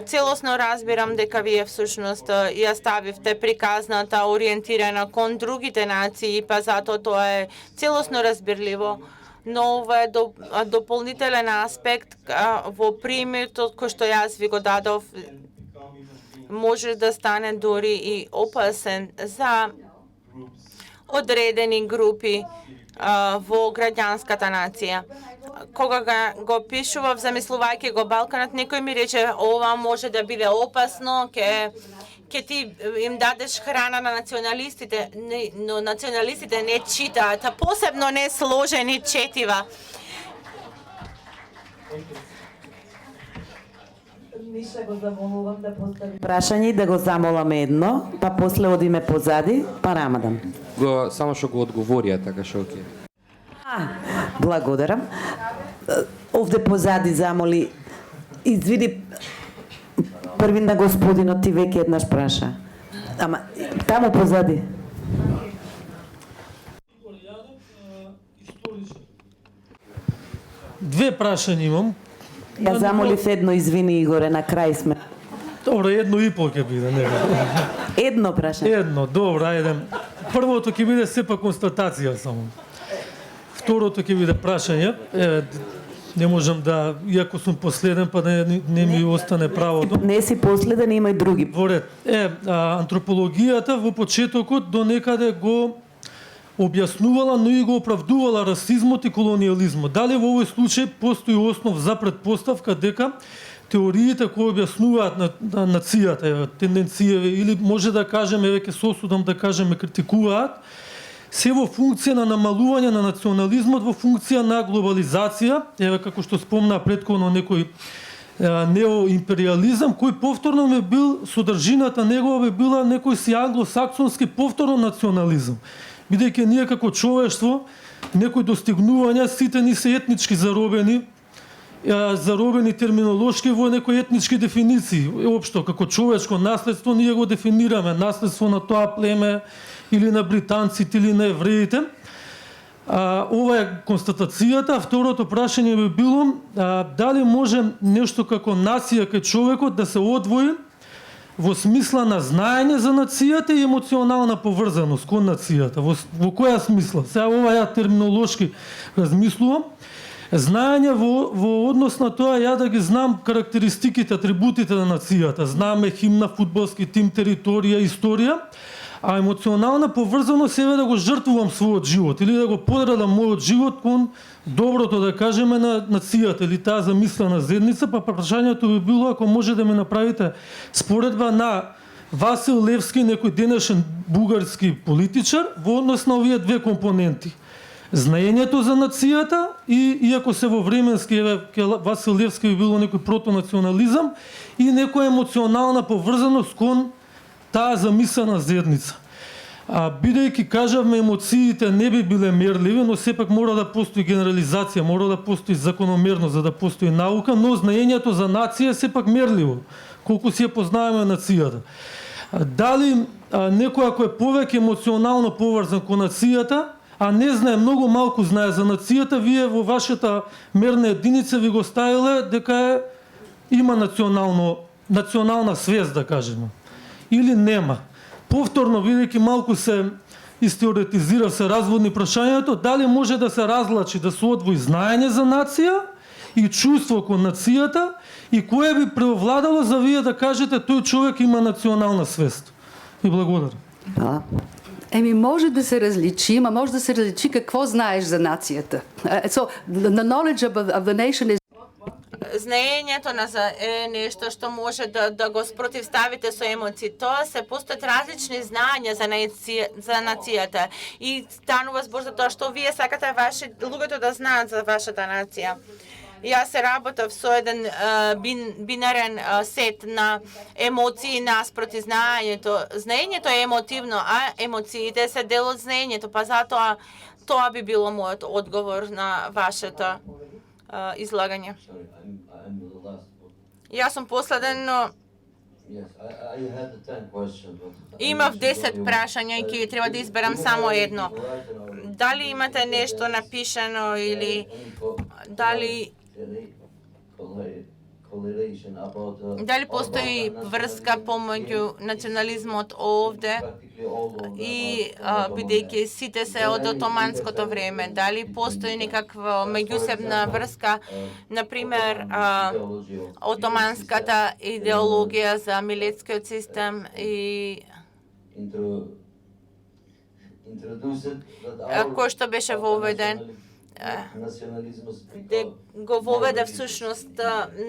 целосно разбирам дека вие всушност ја ставивте приказната ориентирана кон другите нации, па затоа тоа е целосно разбирливо. Но ова е дополнителен аспект во примерот кој што јас ви го дадов, може да стане дури и опасен за одредени групи во граѓанската нација. Кога го пишував, замислувајќи го Балканот, некој ми рече, ова може да биде опасно, ќе ти им дадеш храна на националистите, но националистите не читаат, посебно не сложени четива. Миша го замолувам да постави прашање и да го замоламе едно, па после одиме позади, па Рамадан. Само што го одговорија, така што окей. Благодарам. Овде позади замоли, извини, првин на господинот ти веќе еднаш праша. Ама, таму позади. Две прашања имам. Ја замолив едно, извини Игоре, на крај сме. Добро, едно и пол ќе биде, не. Едно прашање. Едно, добро, ајде. Првото ќе биде сепак констатација само. Второто ќе биде прашање. Не можам да, иако сум последен, па не ми остане правото. Не си последен, има и други. Во ред. Антропологијата во почетокот до некаде го објаснувала, но и го оправдувала расизмот и колониализмот. Дали во овој случај постои основ за предпоставка дека теориите кои објаснуваат на нацијата, тенденцији, или може да кажеме, веќе со осудам да кажеме, критикуваат, се во функција на намалување на национализмот, во функција на глобализација, еве како што спомна претходно некој неоимпериализам, кој повторно ме бил, содржината негова би била некој си англосаксонски повторно национализам. Бидејќи ние како човештво, некои достигнувања, сите ни се етнички заробени терминолошки во некои етнички дефиниции. Општо, како човечко наследство, ние го дефинираме наследство на тоа племе, или на британците, или на евреите. Ова е констатацијата. Второто прашање би било дали може нешто како нација кај човекот да се одвои во смисла на знаење за нацијата и емоционална поврзаност кон нацијата. Во која смисла? Сега ова ја терминолошки размислувам. Знаење во однос на тоа ја да ги знам карактеристиките, атрибутите на нацијата. Знаме химна, фудбалски тим, територија, историја. А емоционална поврзаност е да го жртвувам својот живот или да го подредам мојот живот кон доброто, да кажеме, на нацијата или таа замислена заедница, па прашањето би било ако може да ме направите споредба на Васил Левски, некој денешен бугарски политичар, во однос на овие две компоненти. Знаењето за нацијата и иако се во временски, Васил Левски би било некој протонационализам и некоја емоционална поврзаност кон таа замислена заедница. Бидејќи кажавме емоциите не би биле мерливи, но сепак мора да постои генерализација, мора да постои закономерност за да постои наука, но знаењето за нација е сепак мерливо, колку си ја познаваме нацијата. Дали некој ако е повеќе емоционално поврзан кон нацијата, а не знае, многу малку знае за нацијата, вие во вашата мерна единица ви го ставиле дека има национална свест, да кажеме. Или нема. Повторно, бидејќи малку се истеоретизира, се разводни прашањето, дали може да се разлачи, да се одвои знаење за нација и чувство кон нацијата и кое би преовладало за вие да кажете тој човек има национална свест. И благодарам. Еми, може да се различи, ама може да се различи какво знаеш за нацијата. So, the knowledge of the nation is Знаењето е нешто што може да го спротивставите со емоции. Тоа се постојат различни знаења за нацијата и станува збор за тоа што вие сакате луѓето да знаат за вашата нација. Јас се работев со еден бинарен сет на емоции наспроти знаењето. Знаењето е емотивно, а емоциите се дел од знаењето, па затоа тоа би било мојот одговор на вашето излагање. Јас сум последен, но имав 10 прашања и ќе треба да изберам само едно. Дали имате нешто напишано или дали постои врска помеѓу национализмот овде и бидејќи сите се од отоманското време, дали постои некаква меѓусебна врска, например отоманската идеологија за милетскиот систем и кој што беше воведен, го воведе всушност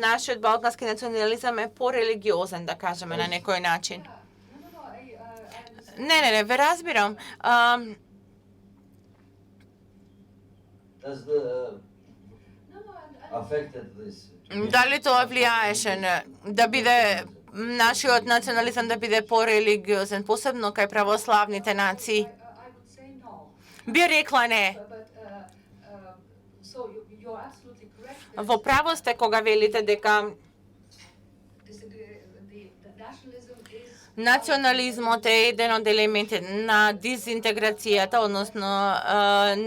нашиот балкански национализам е порелигиозен, да кажеме на некој начин. Не, ве разбирам. Дали тоа влијаеше да биде нашиот национализам да биде порелигиозен, посебно кај православните нации? Би рекла не. Во право сте кога велите дека национализмот е еден од елементите на дизинтеграцијата, односно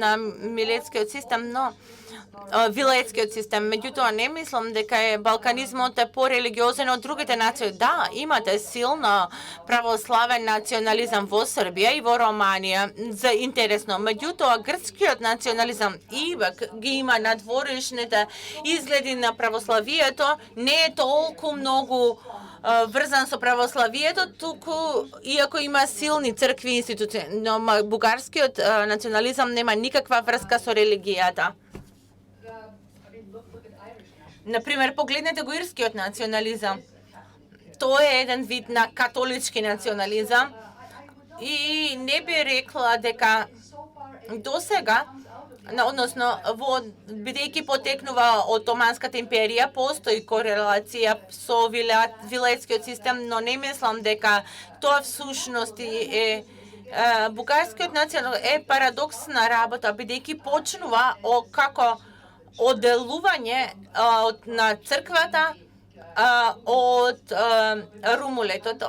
на милетскиот систем, но вилетскиот систем. Меѓутоа, не мислам дека балканизмот е порелигиозен од другите нации. Да, имате силно православен национализам во Србија и во Романија, за интересно. Меѓутоа, грчкиот национализам ивак ги има надворешните изгледи на православието, не е толку многу врзан со православието, туку иако има силни цркви и институции, но бугарскиот национализам нема никаква врска со религијата. Например, погледнете го ирскиот национализам. Тоа е еден вид на католички национализам и не би рекла дека досега, односно, бидејќи потекнува Отоманската империја, постои корелација со вилетскиот систем, но не мислам дека тоа всушност е бугарскиот национализам е парадоксна работа, бидејќи почнува како одделување на црквата од румулетот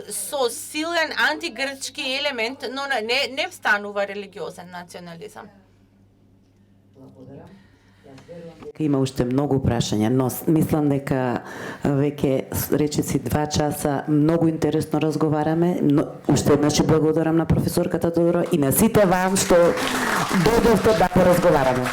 со силен антигрчки елемент, но не станува религиозен национализам. Има уште многу прашања, но мислам дека веќе речиси 2 часа многу интересно разговараме. Уште еднаш благодарам на професорката Тодорова и на сите вам што дојдовте да поразговараме.